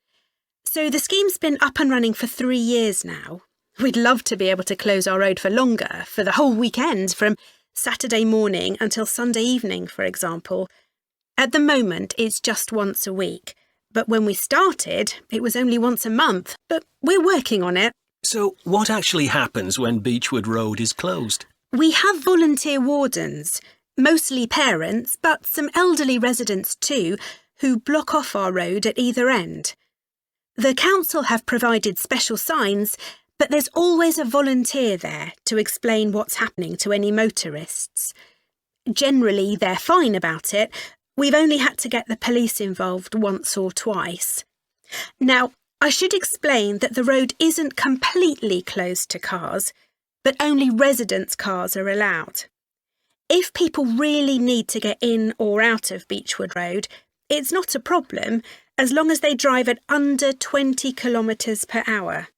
L: So the scheme's been up and running for 3 years now. We'd love to be able to close our road for longer, for the whole weekend, from Saturday morning until Sunday evening, for example. At the moment, it's just once a week. But when we started, it was only once a month. But we're working on it.
E: So what actually happens when Beechwood Road is closed?
L: We have volunteer wardens, mostly parents, but some elderly residents too, who block off our road at either end. The council have provided special signs, but there's always a volunteer there to explain what's happening to any motorists. Generally, they're fine about it. We've only had to get the police involved once or twice. Now, I should explain that the road isn't completely closed to cars, but only residents' cars are allowed. If people really need to get in or out of Beechwood Road, it's not a problem as long as they drive at under 20 kilometres per hour.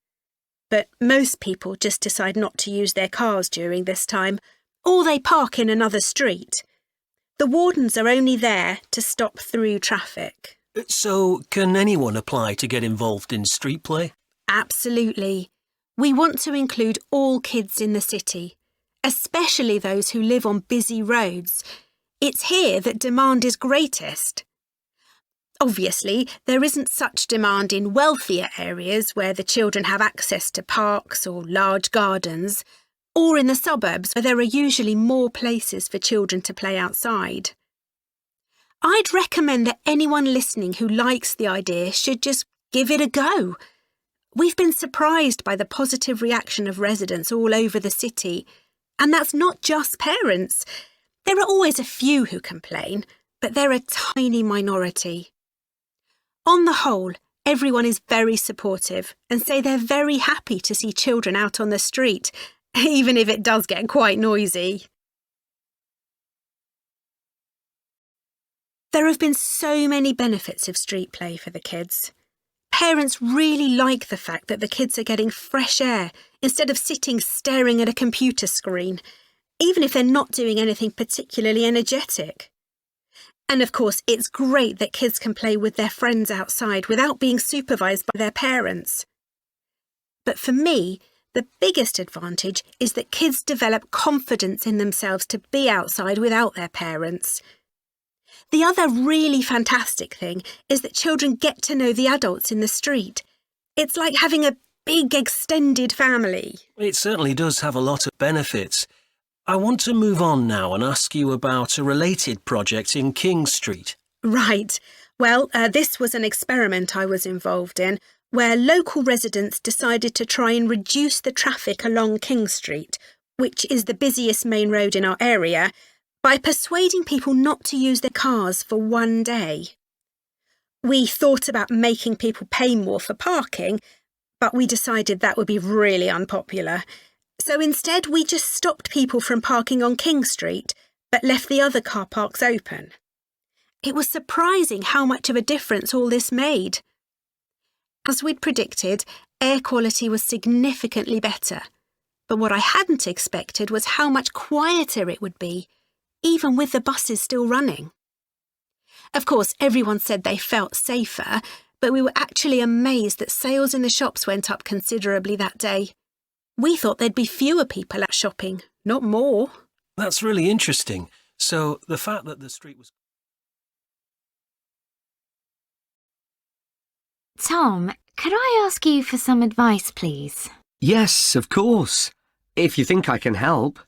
L: But most people just decide not to use their cars during this time, or they park in another street. The wardens are only there to stop through traffic.
E: So can anyone apply to get involved in street play?
L: Absolutely. We want to include all kids in the city, especially those who live on busy roads. It's here that demand is greatest. Obviously, there isn't such demand in wealthier areas where the children have access to parks or large gardens, or in the suburbs where there are usually more places for children to play outside. I'd recommend that anyone listening who likes the idea should just give it a go. We've been surprised by the positive reaction of residents all over the city, and that's not just parents. There are always a few who complain, but they're a tiny minority. On the whole, everyone is very supportive and say they're very happy to see children out on the street, even if it does get quite noisy. There have been so many benefits of street play for the kids. Parents really like the fact that the kids are getting fresh air instead of sitting staring at a computer screen, even if they're not doing anything particularly energetic. And of course, it's great that kids can play with their friends outside without being supervised by their parents. But for me, the biggest advantage is that kids develop confidence in themselves to be outside without their parents. The other really fantastic thing is that children get to know the adults in the street. It's like having a big extended family.
E: It certainly does have a lot of benefits. I want to move on now and ask you about a related project in King Street.
L: Right. Well, this was an experiment I was involved in, where local residents decided to try and reduce the traffic along King Street, which is the busiest main road in our area, by persuading people not to use their cars for one day. We thought about making people pay more for parking, but we decided that would be really unpopular. So instead, we just stopped people from parking on King Street, but left the other car parks open. It was surprising how much of a difference all this made. As we'd predicted, air quality was significantly better. But what I hadn't expected was how much quieter it would be, even with the buses still running. Of course, everyone said they felt safer, but we were actually amazed that sales in the shops went up considerably that day. We thought there'd be fewer people out shopping, not more.
M: That's really interesting. So the fact that the street was...
C: Tom, could I ask you for some advice, please?
E: Yes, of course. If you think I can help.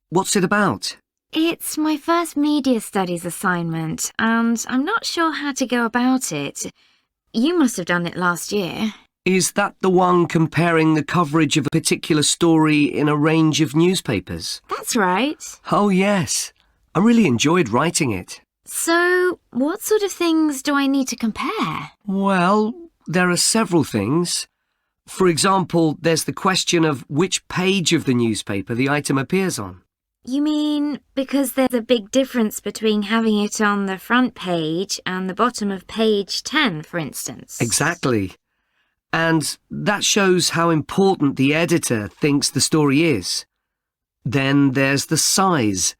E: What's it about?
C: It's my first media studies assignment, and I'm not sure how to go about it. You must have done it last year.
E: Is that the one comparing the coverage of a particular story in a range of newspapers?
C: That's right.
E: Oh, yes. I really enjoyed writing it.
C: So, what sort of things do I need to compare?
E: Well, there are several things. For example, there's the question of which page of the newspaper the item appears on.
C: You mean because there's a big difference between having it on the front page and the bottom of page 10, for instance?
E: Exactly. And that shows how important the editor thinks the story is. Then there's the size.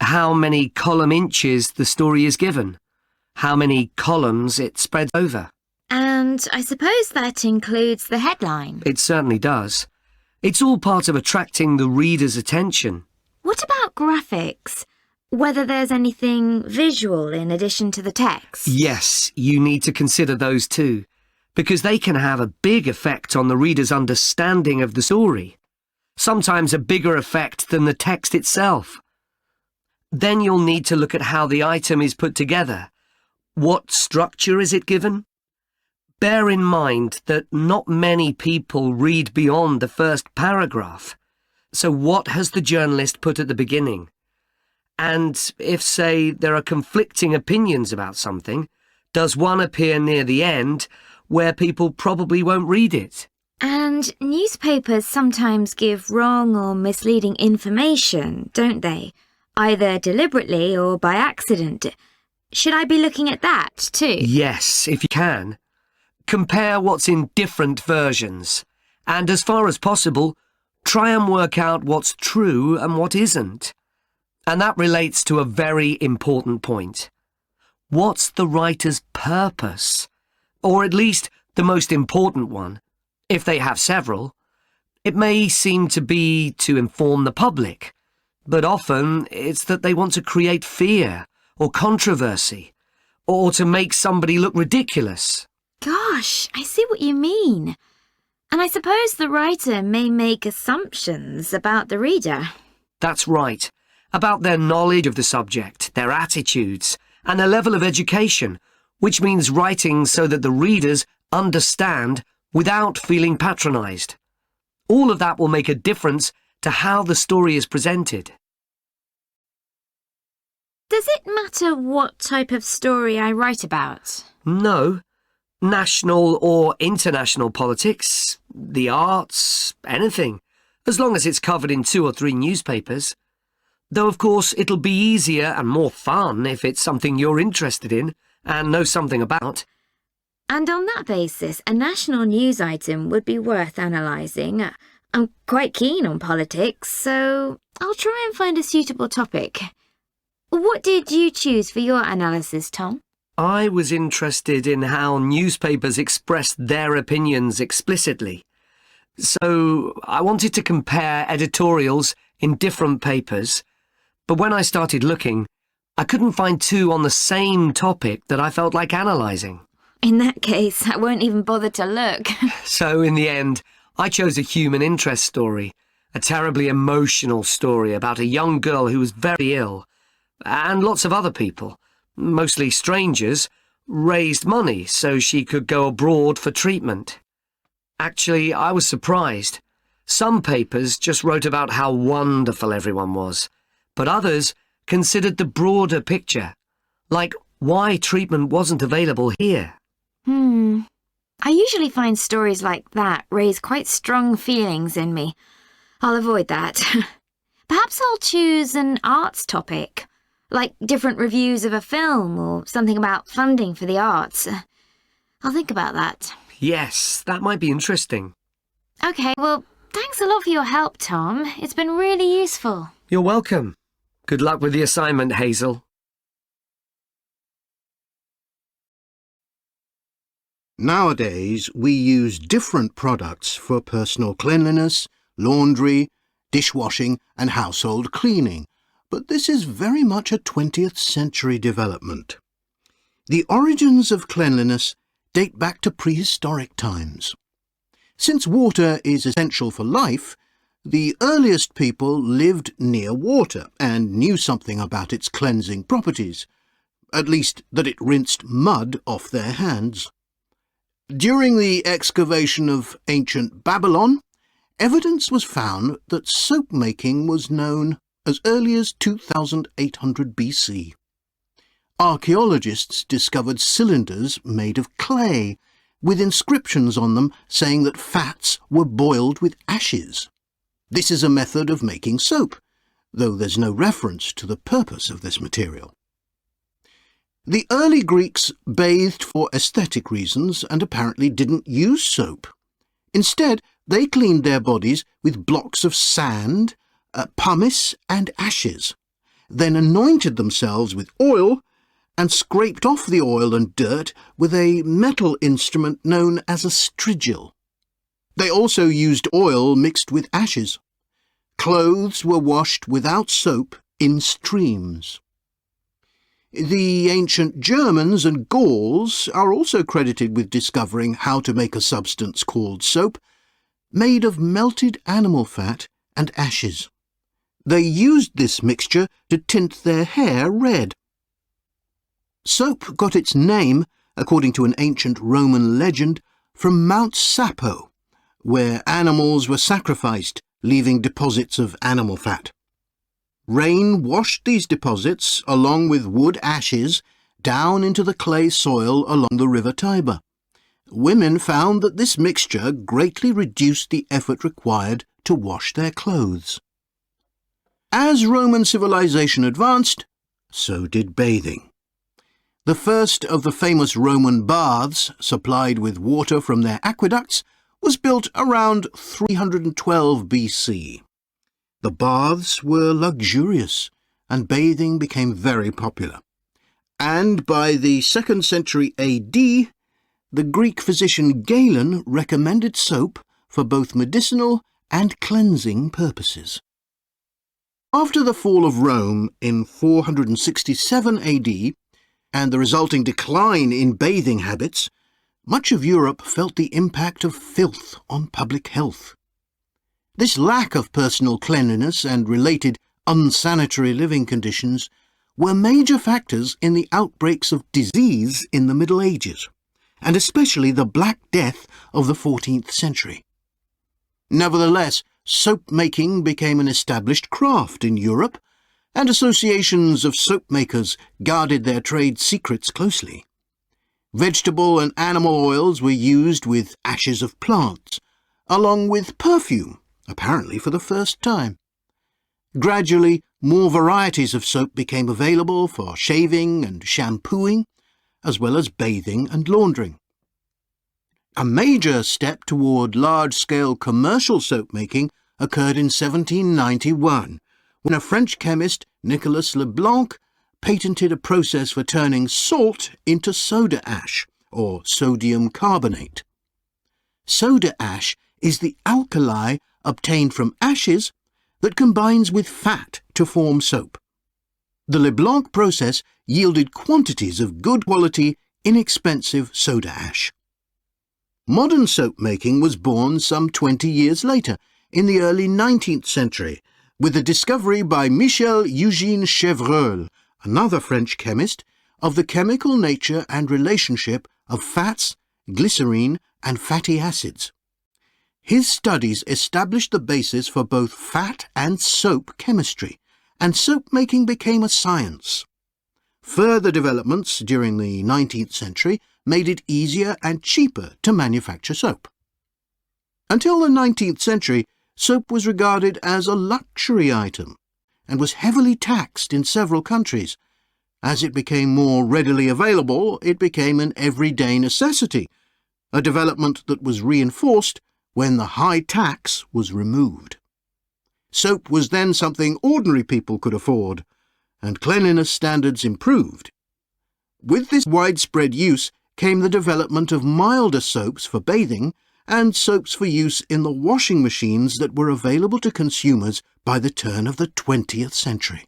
E: How many column inches the story is given. How many columns it spreads over.
C: And I suppose that includes the headline.
E: It certainly does. It's all part of attracting the reader's attention.
C: What about graphics? Whether there's anything visual in addition to the text?
E: Yes, you need to consider those too, because they can have a big effect on the reader's understanding of the story. Sometimes a bigger effect than the text itself. Then you'll need to look at how the item is put together. What structure is it given? Bear in mind that not many people read beyond the first paragraph. So what has the journalist put at the beginning? And if, say, there are conflicting opinions about something, does one appear near the end where people probably won't read it?
C: And newspapers sometimes give wrong or misleading information, don't they? Either deliberately or by accident. Should I be looking at that too?
E: Yes, if you can. Compare what's in different versions. And as far as possible, try and work out what's true and what isn't. And that relates to a very important point. What's the writer's purpose? Or at least the most important one, if they have several. It may seem to be to inform the public, but often it's that they want to create fear or controversy, or to make somebody look ridiculous.
C: Gosh, I see what you mean. And I suppose the writer may make assumptions about the reader.
E: That's right. About their knowledge of the subject, their attitudes, and their level of education, which means writing so that the readers understand without feeling patronised. All of that will make a difference to how the story is presented.
C: Does it matter what type of story I write about?
E: No. National or international politics, the arts, anything, as long as it's covered in 2 or 3 newspapers. Though, of course, it'll be easier and more fun if it's something you're interested in and know something about.
C: And on that basis, a national news item would be worth analysing. I'm quite keen on politics, so I'll try and find a suitable topic. What did you choose for your analysis, Tom?
E: I was interested in how newspapers expressed their opinions explicitly. So I wanted to compare editorials in different papers, but when I started looking, I couldn't find 2 on the same topic that I felt like analysing.
C: In that case, I won't even bother to look.
E: So in the end, I chose a human interest story, a terribly emotional story about a young girl who was very ill, and lots of other people, mostly strangers, raised money so she could go abroad for treatment. Actually, I was surprised. Some papers just wrote about how wonderful everyone was, but others considered the broader picture, like why treatment wasn't available here.
C: I usually find stories like that raise quite strong feelings in me. I'll avoid that. Perhaps I'll choose an arts topic, like different reviews of a film or something about funding for the arts. I'll think about that.
E: Yes, that might be interesting.
C: Okay, well, thanks a lot for your help, Tom. It's been really useful.
E: You're welcome. Good luck with the assignment, Hazel.
I: Nowadays, we use different products for personal cleanliness, laundry, dishwashing and household cleaning, but this is very much a 20th century development. The origins of cleanliness date back to prehistoric times. Since water is essential for life, the earliest people lived near water and knew something about its cleansing properties, at least that it rinsed mud off their hands. During the excavation of ancient Babylon, evidence was found that soap making was known as early as 2800 BC. Archaeologists discovered cylinders made of clay, with inscriptions on them saying that fats were boiled with ashes. This is a method of making soap, though there's no reference to the purpose of this material. The early Greeks bathed for aesthetic reasons and apparently didn't use soap. Instead, they cleaned their bodies with blocks of sand, pumice and ashes, then anointed themselves with oil and scraped off the oil and dirt with a metal instrument known as a strigil. They also used oil mixed with ashes. Clothes were washed without soap in streams. The ancient Germans and Gauls are also credited with discovering how to make a substance called soap, made of melted animal fat and ashes. They used this mixture to tint their hair red. Soap got its name, according to an ancient Roman legend, from Mount Sapo, where animals were sacrificed, leaving deposits of animal fat. Rain washed these deposits, along with wood ashes, down into the clay soil along the river Tiber. Women found that this mixture greatly reduced the effort required to wash their clothes. As Roman civilization advanced, so did bathing. The first of the famous Roman baths, supplied with water from their aqueducts, was built around 312 BC. The baths were luxurious, and bathing became very popular. And by the 2nd century AD, the Greek physician Galen recommended soap for both medicinal and cleansing purposes. After the fall of Rome in 467 AD, and the resulting decline in bathing habits, much of Europe felt the impact of filth on public health. This lack of personal cleanliness and related unsanitary living conditions were major factors in the outbreaks of disease in the Middle Ages, and especially the Black Death of the 14th century. Nevertheless, soap-making became an established craft in Europe, and associations of soap-makers guarded their trade secrets closely. Vegetable and animal oils were used with ashes of plants, along with perfume, apparently for the first time. Gradually, more varieties of soap became available for shaving and shampooing, as well as bathing and laundering. A major step toward large-scale commercial soap-making occurred in 1791, when a French chemist, Nicolas Leblanc, patented a process for turning salt into soda ash, or sodium carbonate. Soda ash is the alkali obtained from ashes that combines with fat to form soap. The Leblanc process yielded quantities of good quality, inexpensive soda ash. Modern soap making was born some 20 years later, in the early 19th century, with the discovery by Michel-Eugène Chevreul, another French chemist, of the chemical nature and relationship of fats, glycerine and fatty acids. His studies established the basis for both fat and soap chemistry, and soap making became a science. Further developments during the 19th century made it easier and cheaper to manufacture soap. Until the 19th century, soap was regarded as a luxury item and was heavily taxed in several countries. As it became more readily available, it became an everyday necessity, a development that was reinforced when the high tax was removed. Soap was then something ordinary people could afford, and cleanliness standards improved. With this widespread use came the development of milder soaps for bathing and soaps for use in the washing machines that were available to consumers by the turn of the 20th century.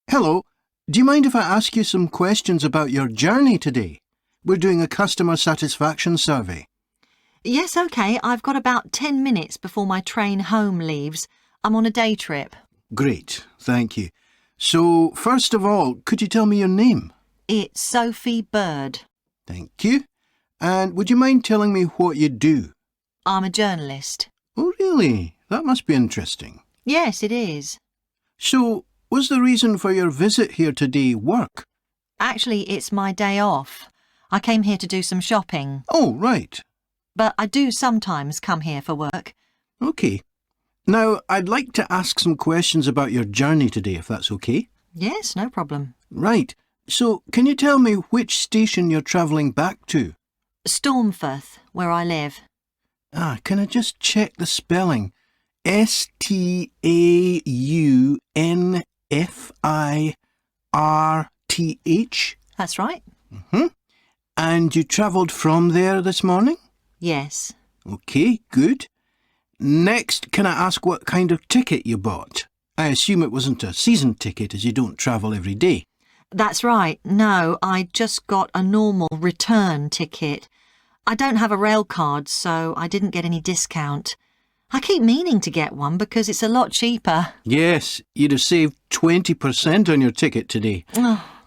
I: Hello, do you mind if I ask you some questions about your journey today? We're doing a customer satisfaction survey.
H: Yes, OK. I've got about 10 minutes before my train home leaves. I'm on a day trip.
I: Great, thank you. So, first of all, could you tell me your name?
H: It's Sophie Bird.
I: Thank you. And would you mind telling me what you do?
H: I'm a journalist.
I: Oh, really? That must be interesting.
H: Yes, it is.
I: So, was the reason for your visit here today work?
H: Actually, it's my day off. I came here to do some shopping.
I: Oh, right.
H: But I do sometimes come here for work.
I: OK. Now, I'd like to ask some questions about your journey today, if that's OK.
H: Yes, no problem.
I: Right. So, can you tell me which station you're travelling back to?
H: Stormforth, where I live.
I: Can I just check the spelling? Staunfirth?
H: That's right.
I: Mm-hmm. And you travelled from there this morning?
H: Yes.
I: OK, good. Next, can I ask what kind of ticket you bought? I assume it wasn't a season ticket, as you don't travel every day.
H: That's right. No, I just got a normal return ticket. I don't have a rail card, so I didn't get any discount. I keep meaning to get one because it's a lot cheaper.
I: Yes, you'd have saved 20% on your ticket today.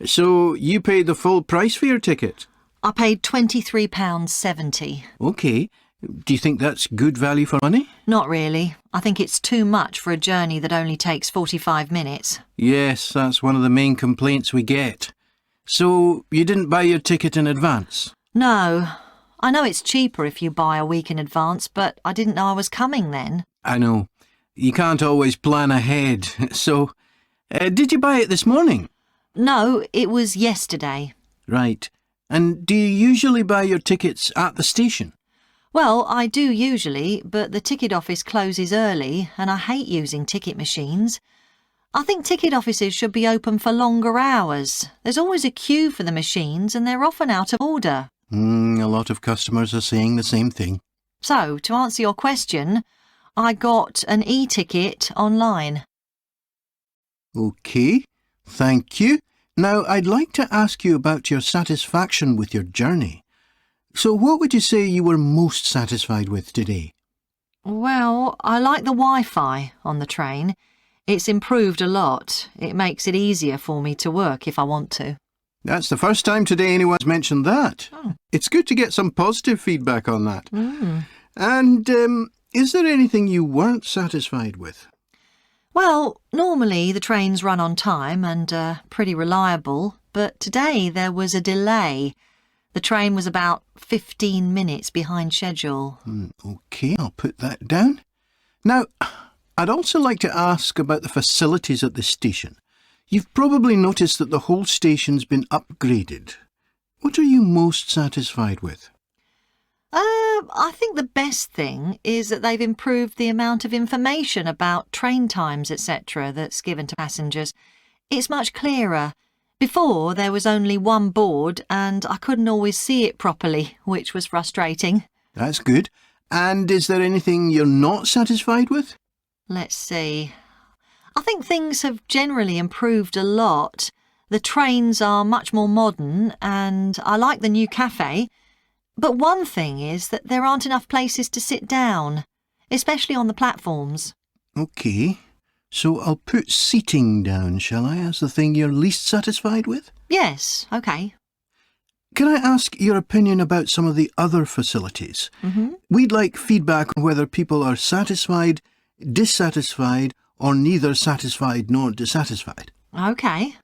I: So you paid the full price for your ticket?
H: I paid £23.70.
I: OK. Do you think that's good value for money?
H: Not really. I think it's too much for a journey that only takes 45 minutes.
I: Yes, that's one of the main complaints we get. So you didn't buy your ticket in advance?
H: No. I know it's cheaper if you buy a week in advance, but I didn't know I was coming then.
I: I know. You can't always plan ahead. So, did you buy it this morning?
H: No, it was yesterday.
I: Right. And do you usually buy your tickets at the station?
H: Well, I do usually, but the ticket office closes early and I hate using ticket machines. I think ticket offices should be open for longer hours. There's always a queue for the machines and they're often out of order.
I: A lot of customers are saying the same thing.
H: So, to answer your question, I got an e-ticket online.
I: OK, thank you. Now, I'd like to ask you about your satisfaction with your journey. So what would you say you were most satisfied with today?
H: Well, I like the Wi-Fi on the train. It's improved a lot. It makes it easier for me to work if I want to.
I: That's the first time today anyone's mentioned that.
H: Oh.
I: It's good to get some positive feedback on that. And is there anything you weren't satisfied with?
H: Well, normally the trains run on time and are pretty reliable, but today there was a delay. The train was about 15 minutes behind schedule.
I: OK, I'll put that down. Now, I'd also like to ask about the facilities at the station. You've probably noticed that the whole station's been upgraded. What are you most satisfied with?
H: I think the best thing is that they've improved the amount of information about train times, etc. that's given to passengers. It's much clearer. Before, there was only one board and I couldn't always see it properly, which was frustrating.
I: That's good. And is there anything you're not satisfied with?
H: Let's see. I think things have generally improved a lot. The trains are much more modern and I like the new cafe. But one thing is that there aren't enough places to sit down, especially on the platforms.
I: OK. So I'll put seating down, shall I, as the thing you're least satisfied with?
H: Yes, OK.
I: Can I ask your opinion about some of the other facilities? We'd like feedback on whether people are satisfied, dissatisfied, or neither satisfied nor dissatisfied.
H: OK.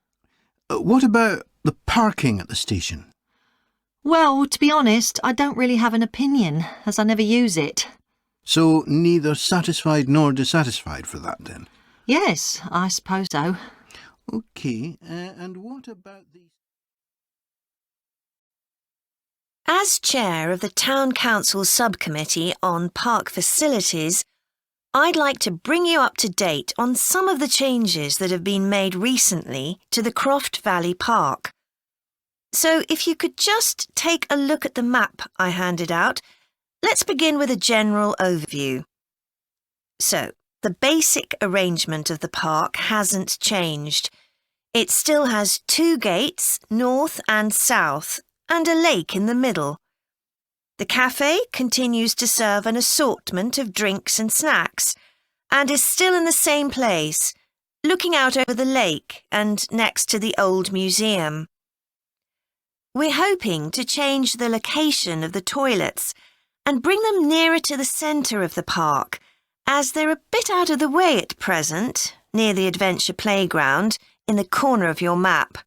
I: What about the parking at the station?
H: Well, to be honest, I don't really have an opinion, as I never use it.
I: So neither satisfied nor dissatisfied for that, then?
H: Yes, I suppose so.
I: OK, and what about the...
A: As chair of the Town Council Subcommittee on Park Facilities, I'd like to bring you up to date on some of the changes that have been made recently to the Croft Valley Park. So if you could just take a look at the map I handed out, let's begin with a general overview. So, the basic arrangement of the park hasn't changed. It still has 2 gates, north and south, and a lake in the middle. The cafe continues to serve an assortment of drinks and snacks, and is still in the same place, looking out over the lake and next to the old museum. We're hoping to change the location of the toilets and bring them nearer to the centre of the park, as they're a bit out of the way at present, near the adventure playground, in the corner of your map.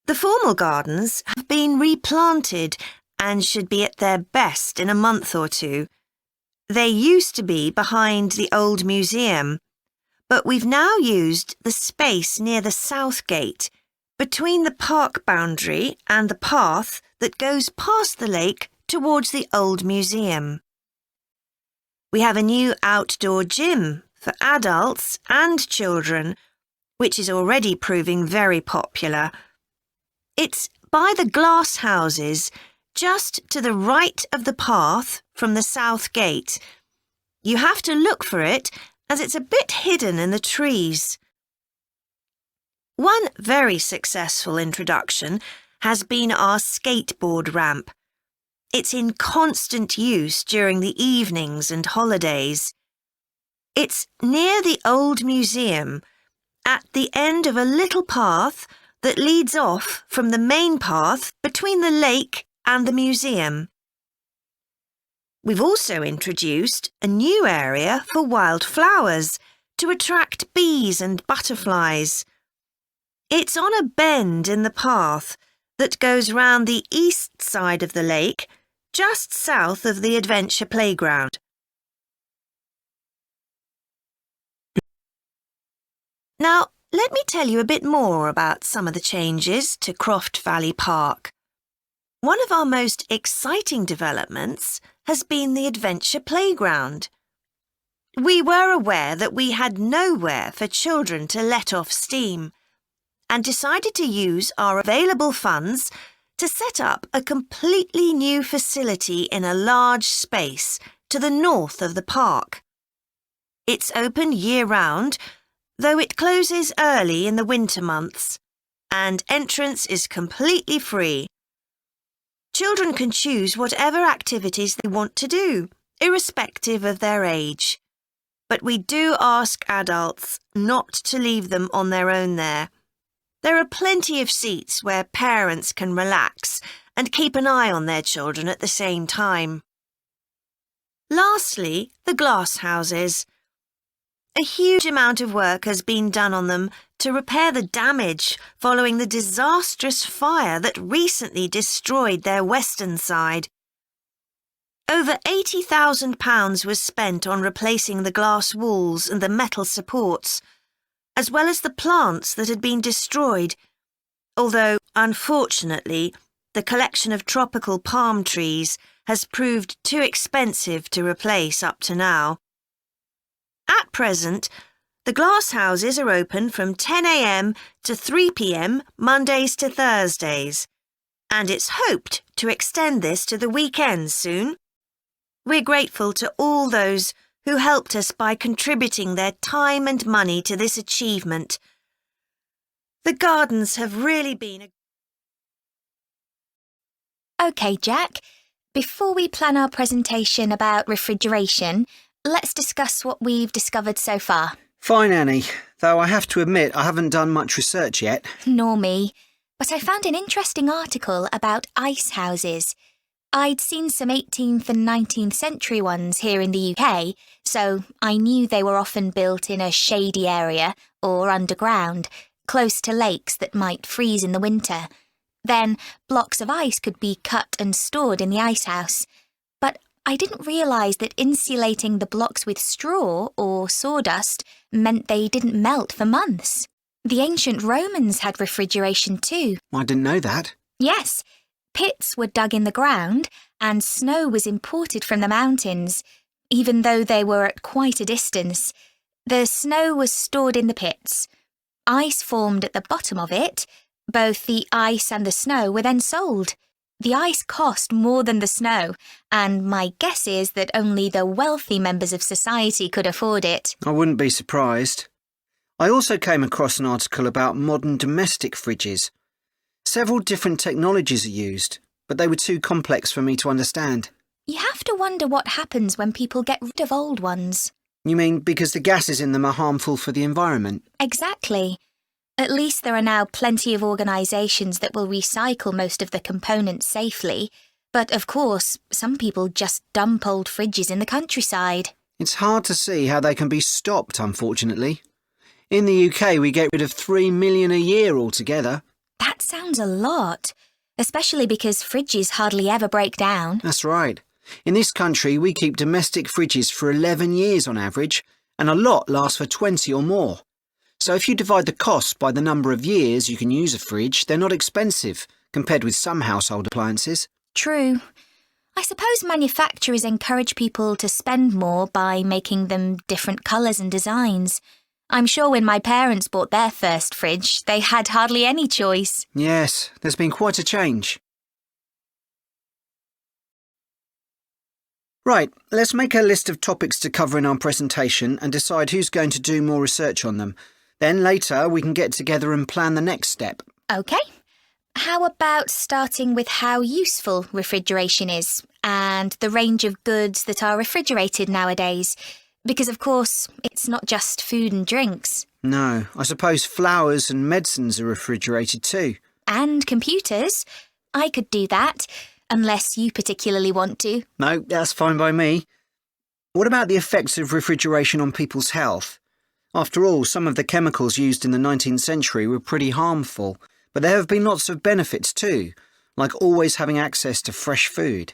A: The formal gardens have been replanted and should be at their best in a month or 2. They used to be behind the old museum, but we've now used the space near the south gate, between the park boundary and the path that goes past the lake towards the old museum. We have a new outdoor gym for adults and children, which is already proving very popular. It's by the glass houses, just to the right of the path from the south gate. You have to look for it, as it's a bit hidden in the trees. One very successful introduction has been our skateboard ramp. It's in constant use during the evenings and holidays. It's near the old museum, at the end of a little path that leads off from the main path between the lake and the museum. We've also introduced a new area for wildflowers to attract bees and butterflies. It's on a bend in the path that goes round the east side of the lake, just south of the adventure playground. Now, let me tell you a bit more about some of the changes to Croft Valley Park. One of our most exciting developments has been the adventure playground. We were aware that we had nowhere for children to let off steam, and decided to use our available funds to set up a completely new facility in a large space to the north of the park. It's open year-round, though it closes early in the winter months, and entrance is completely free. Children can choose whatever activities they want to do, irrespective of their age. But we do ask adults not to leave them on their own there. There are plenty of seats where parents can relax and keep an eye on their children at the same time. Lastly, the glass houses. A huge amount of work has been done on them to repair the damage following the disastrous fire that recently destroyed their western side. Over £80,000 was spent on replacing the glass walls and the metal supports, as well as the plants that had been destroyed, although, unfortunately, the collection of tropical palm trees has proved too expensive to replace up to now. At present, the glass houses are open from 10 a.m. to 3 p.m. Mondays to Thursdays, and it's hoped to extend this to the weekends soon. We're grateful to all those who helped us by contributing their time and money to this achievement. The gardens have really been
N: OK, Jack. Before we plan our presentation about refrigeration, let's discuss what we've discovered so far.
B: Fine, Annie, though I have to admit I haven't done much research yet.
N: Nor me. But I found an interesting article about ice houses. I'd seen some 18th and 19th century ones here in the UK, so I knew they were often built in a shady area or underground, close to lakes that might freeze in the winter. Then blocks of ice could be cut and stored in the icehouse. But I didn't realise that insulating the blocks with straw or sawdust meant they didn't melt for months. The ancient Romans had refrigeration too.
B: I didn't know that.
N: Yes, pits were dug in the ground and snow was imported from the mountains, even though they were at quite a distance. The snow was stored in the pits. Ice formed at the bottom of it. Both the ice and the snow were then sold. The ice cost more than the snow, and my guess is that only the wealthy members of society could afford it.
B: I wouldn't be surprised. I also came across an article about modern domestic fridges. Several different technologies are used, but they were too complex for me to understand.
N: You have to wonder what happens when people get rid of old ones.
B: You mean because the gases in them are harmful for the environment?
N: Exactly. At least there are now plenty of organisations that will recycle most of the components safely. But of course, some people just dump old fridges in the countryside.
B: It's hard to see how they can be stopped, unfortunately. In the UK, we get rid of 3 million a year altogether.
N: That sounds a lot, especially because fridges hardly ever break down.
B: That's right. In this country, we keep domestic fridges for 11 years on average, and a lot lasts for 20 or more. So if you divide the cost by the number of years you can use a fridge, they're not expensive, compared with some household appliances.
N: True. I suppose manufacturers encourage people to spend more by making them different colours and designs. I'm sure when my parents bought their first fridge, they had hardly any choice.
B: Yes, there's been quite a change. Right, let's make a list of topics to cover in our presentation and decide who's going to do more research on them. Then later we can get together and plan the next step.
N: OK. How about starting with how useful refrigeration is and the range of goods that are refrigerated nowadays? Because, of course, it's not just food and drinks.
B: No, I suppose flowers and medicines are refrigerated too.
N: And computers. I could do that, unless you particularly want to.
B: No, that's fine by me. What about the effects of refrigeration on people's health? After all, some of the chemicals used in the 19th century were pretty harmful, but there have been lots of benefits too, like always having access to fresh food.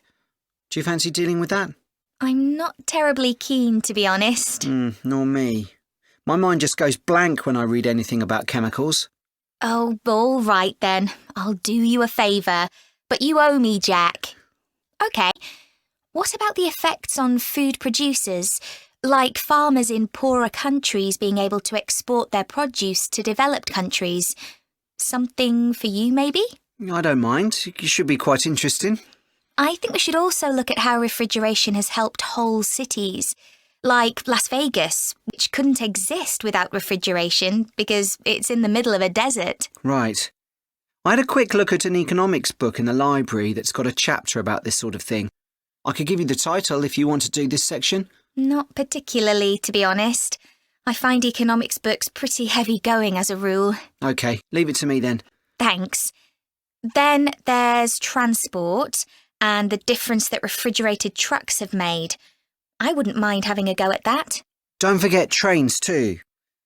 B: Do you fancy dealing with that?
N: I'm not terribly keen, to be honest.
B: Nor me. My mind just goes blank when I read anything about chemicals.
N: Oh, all right then. I'll do you a favour. But you owe me, Jack. OK. What about the effects on food producers? Like farmers in poorer countries being able to export their produce to developed countries. Something for you, maybe?
B: I don't mind. It should be quite interesting.
N: I think we should also look at how refrigeration has helped whole cities. Like Las Vegas, which couldn't exist without refrigeration because it's in the middle of a desert.
B: Right. I had a quick look at an economics book in the library that's got a chapter about this sort of thing. I could give you the title if you want to do this section.
N: Not particularly, to be honest. I find economics books pretty heavy going as a rule.
B: OK, leave it to me then.
N: Thanks. Then there's transport and the difference that refrigerated trucks have made. I wouldn't mind having a go at that.
B: Don't forget trains too.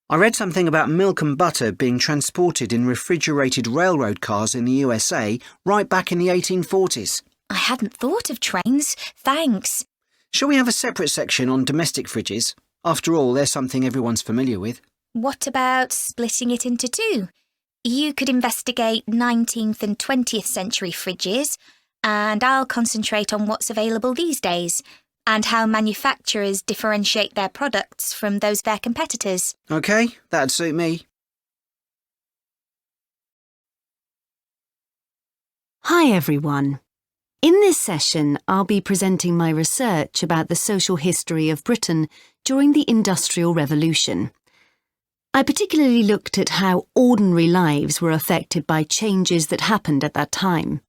B: I read something about milk and butter being transported in refrigerated railroad cars in the USA right back in the 1840s.
N: I hadn't thought of trains. Thanks.
B: Shall we have a separate section on domestic fridges? After all, they're something everyone's familiar with.
N: What about splitting it into two? You could investigate 19th and 20th century fridges, and I'll concentrate on what's available these days, and how manufacturers differentiate their products from those of their competitors.
B: OK, that'd suit me.
D: Hi everyone. In this session, I'll be presenting my research about the social history of Britain during the Industrial Revolution. I particularly looked at how ordinary lives were affected by changes that happened at that time.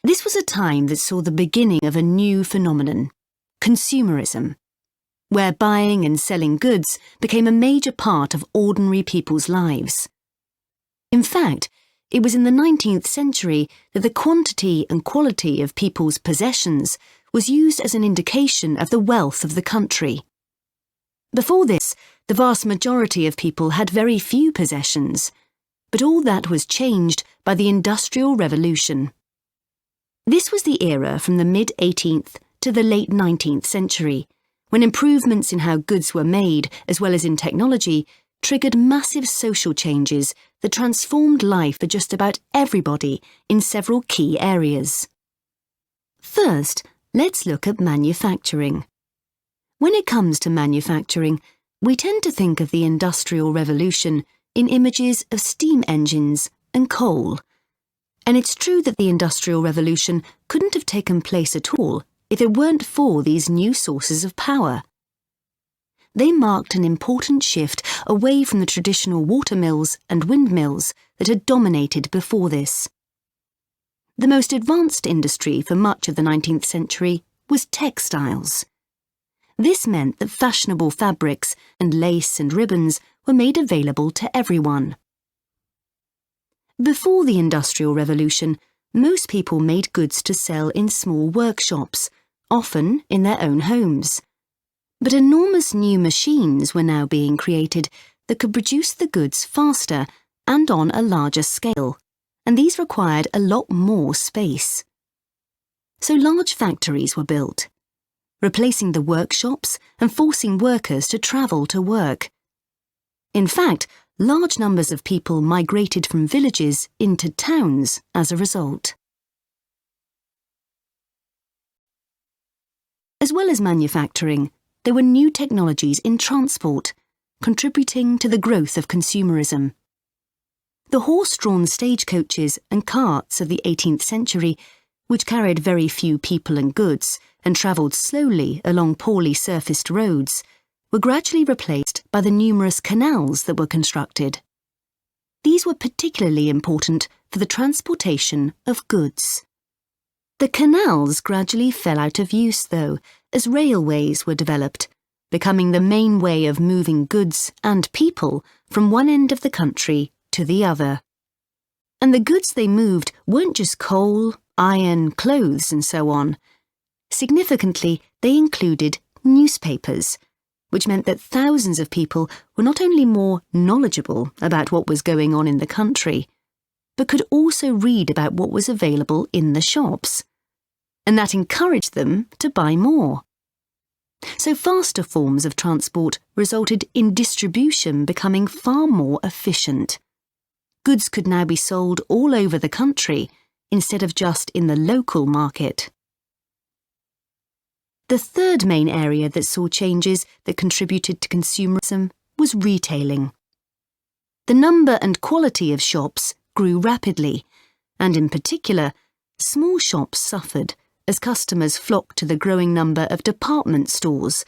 D: This was a time that saw the beginning of a new phenomenon, consumerism, where buying and selling goods became a major part of ordinary people's lives. In fact, it was in the 19th century that the quantity and quality of people's possessions was used as an indication of the wealth of the country.
O: Before this, the vast majority of people had very few possessions, but all that was changed by the Industrial Revolution. This was the era from the mid-18th to the late 19th century, when improvements in how goods were made, as well as in technology, triggered massive social changes that transformed life for just about everybody in several key areas. First, let's look at manufacturing. When it comes to manufacturing, we tend to think of the Industrial Revolution in images of steam engines and coal. And it's true that the Industrial Revolution couldn't have taken place at all if it weren't for these new sources of power. They marked an important shift away from the traditional watermills and windmills that had dominated before this. The most advanced industry for much of the 19th century was textiles. This meant that fashionable fabrics and lace and ribbons were made available to everyone. Before the Industrial Revolution, most people made goods to sell in small workshops, often in their own homes. But enormous new machines were now being created that could produce the goods faster and on a larger scale, and these required a lot more space. So large factories were built, replacing the workshops and forcing workers to travel to work. In fact, large numbers of people migrated from villages into towns as a result. As well as manufacturing, there were new technologies in transport, contributing to the growth of consumerism. The horse-drawn stagecoaches and carts of the 18th century, which carried very few people and goods and travelled slowly along poorly surfaced roads, were gradually replaced by the numerous canals that were constructed. These were particularly important for the transportation of goods. The canals gradually fell out of use, though, as railways were developed, becoming the main way of moving goods and people from one end of the country to the other. And the goods they moved weren't just coal, iron, clothes, and so on. Significantly, they included newspapers, which meant that thousands of people were not only more knowledgeable about what was going on in the country, but could also read about what was available in the shops. And that encouraged them to buy more. So faster forms of transport resulted in distribution becoming far more efficient. Goods could now be sold all over the country instead of just in the local market. The third main area that saw changes that contributed to consumerism was retailing. The number and quality of shops grew rapidly, and in particular, small shops suffered as customers flocked to the growing number of department stores,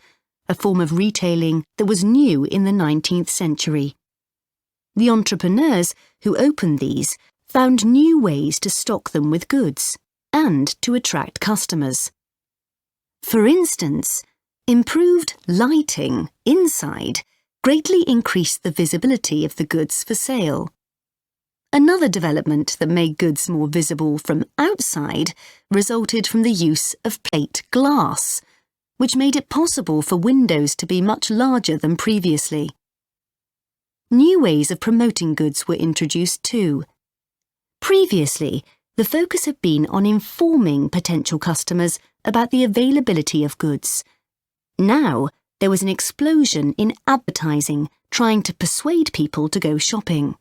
O: a form of retailing that was new in the 19th century. The entrepreneurs who opened these found new ways to stock them with goods and to attract customers. For instance, improved lighting inside greatly increased the visibility of the goods for sale. Another development that made goods more visible from outside resulted from the use of plate glass, which made it possible for windows to be much larger than previously. New ways of promoting goods were introduced too. Previously, the focus had been on informing potential customers about the availability of goods. Now, there was an explosion in advertising trying to persuade people to go shopping.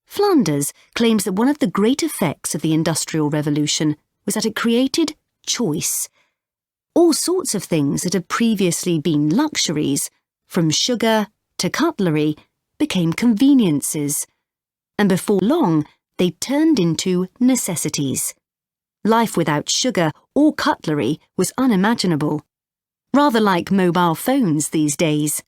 O: Flanders claims that one of the great effects of the Industrial Revolution was that it created choice. All sorts of things that had previously been luxuries, from sugar to cutlery, became conveniences, and before long they turned into necessities. Life without sugar or cutlery was unimaginable, rather like mobile phones these days.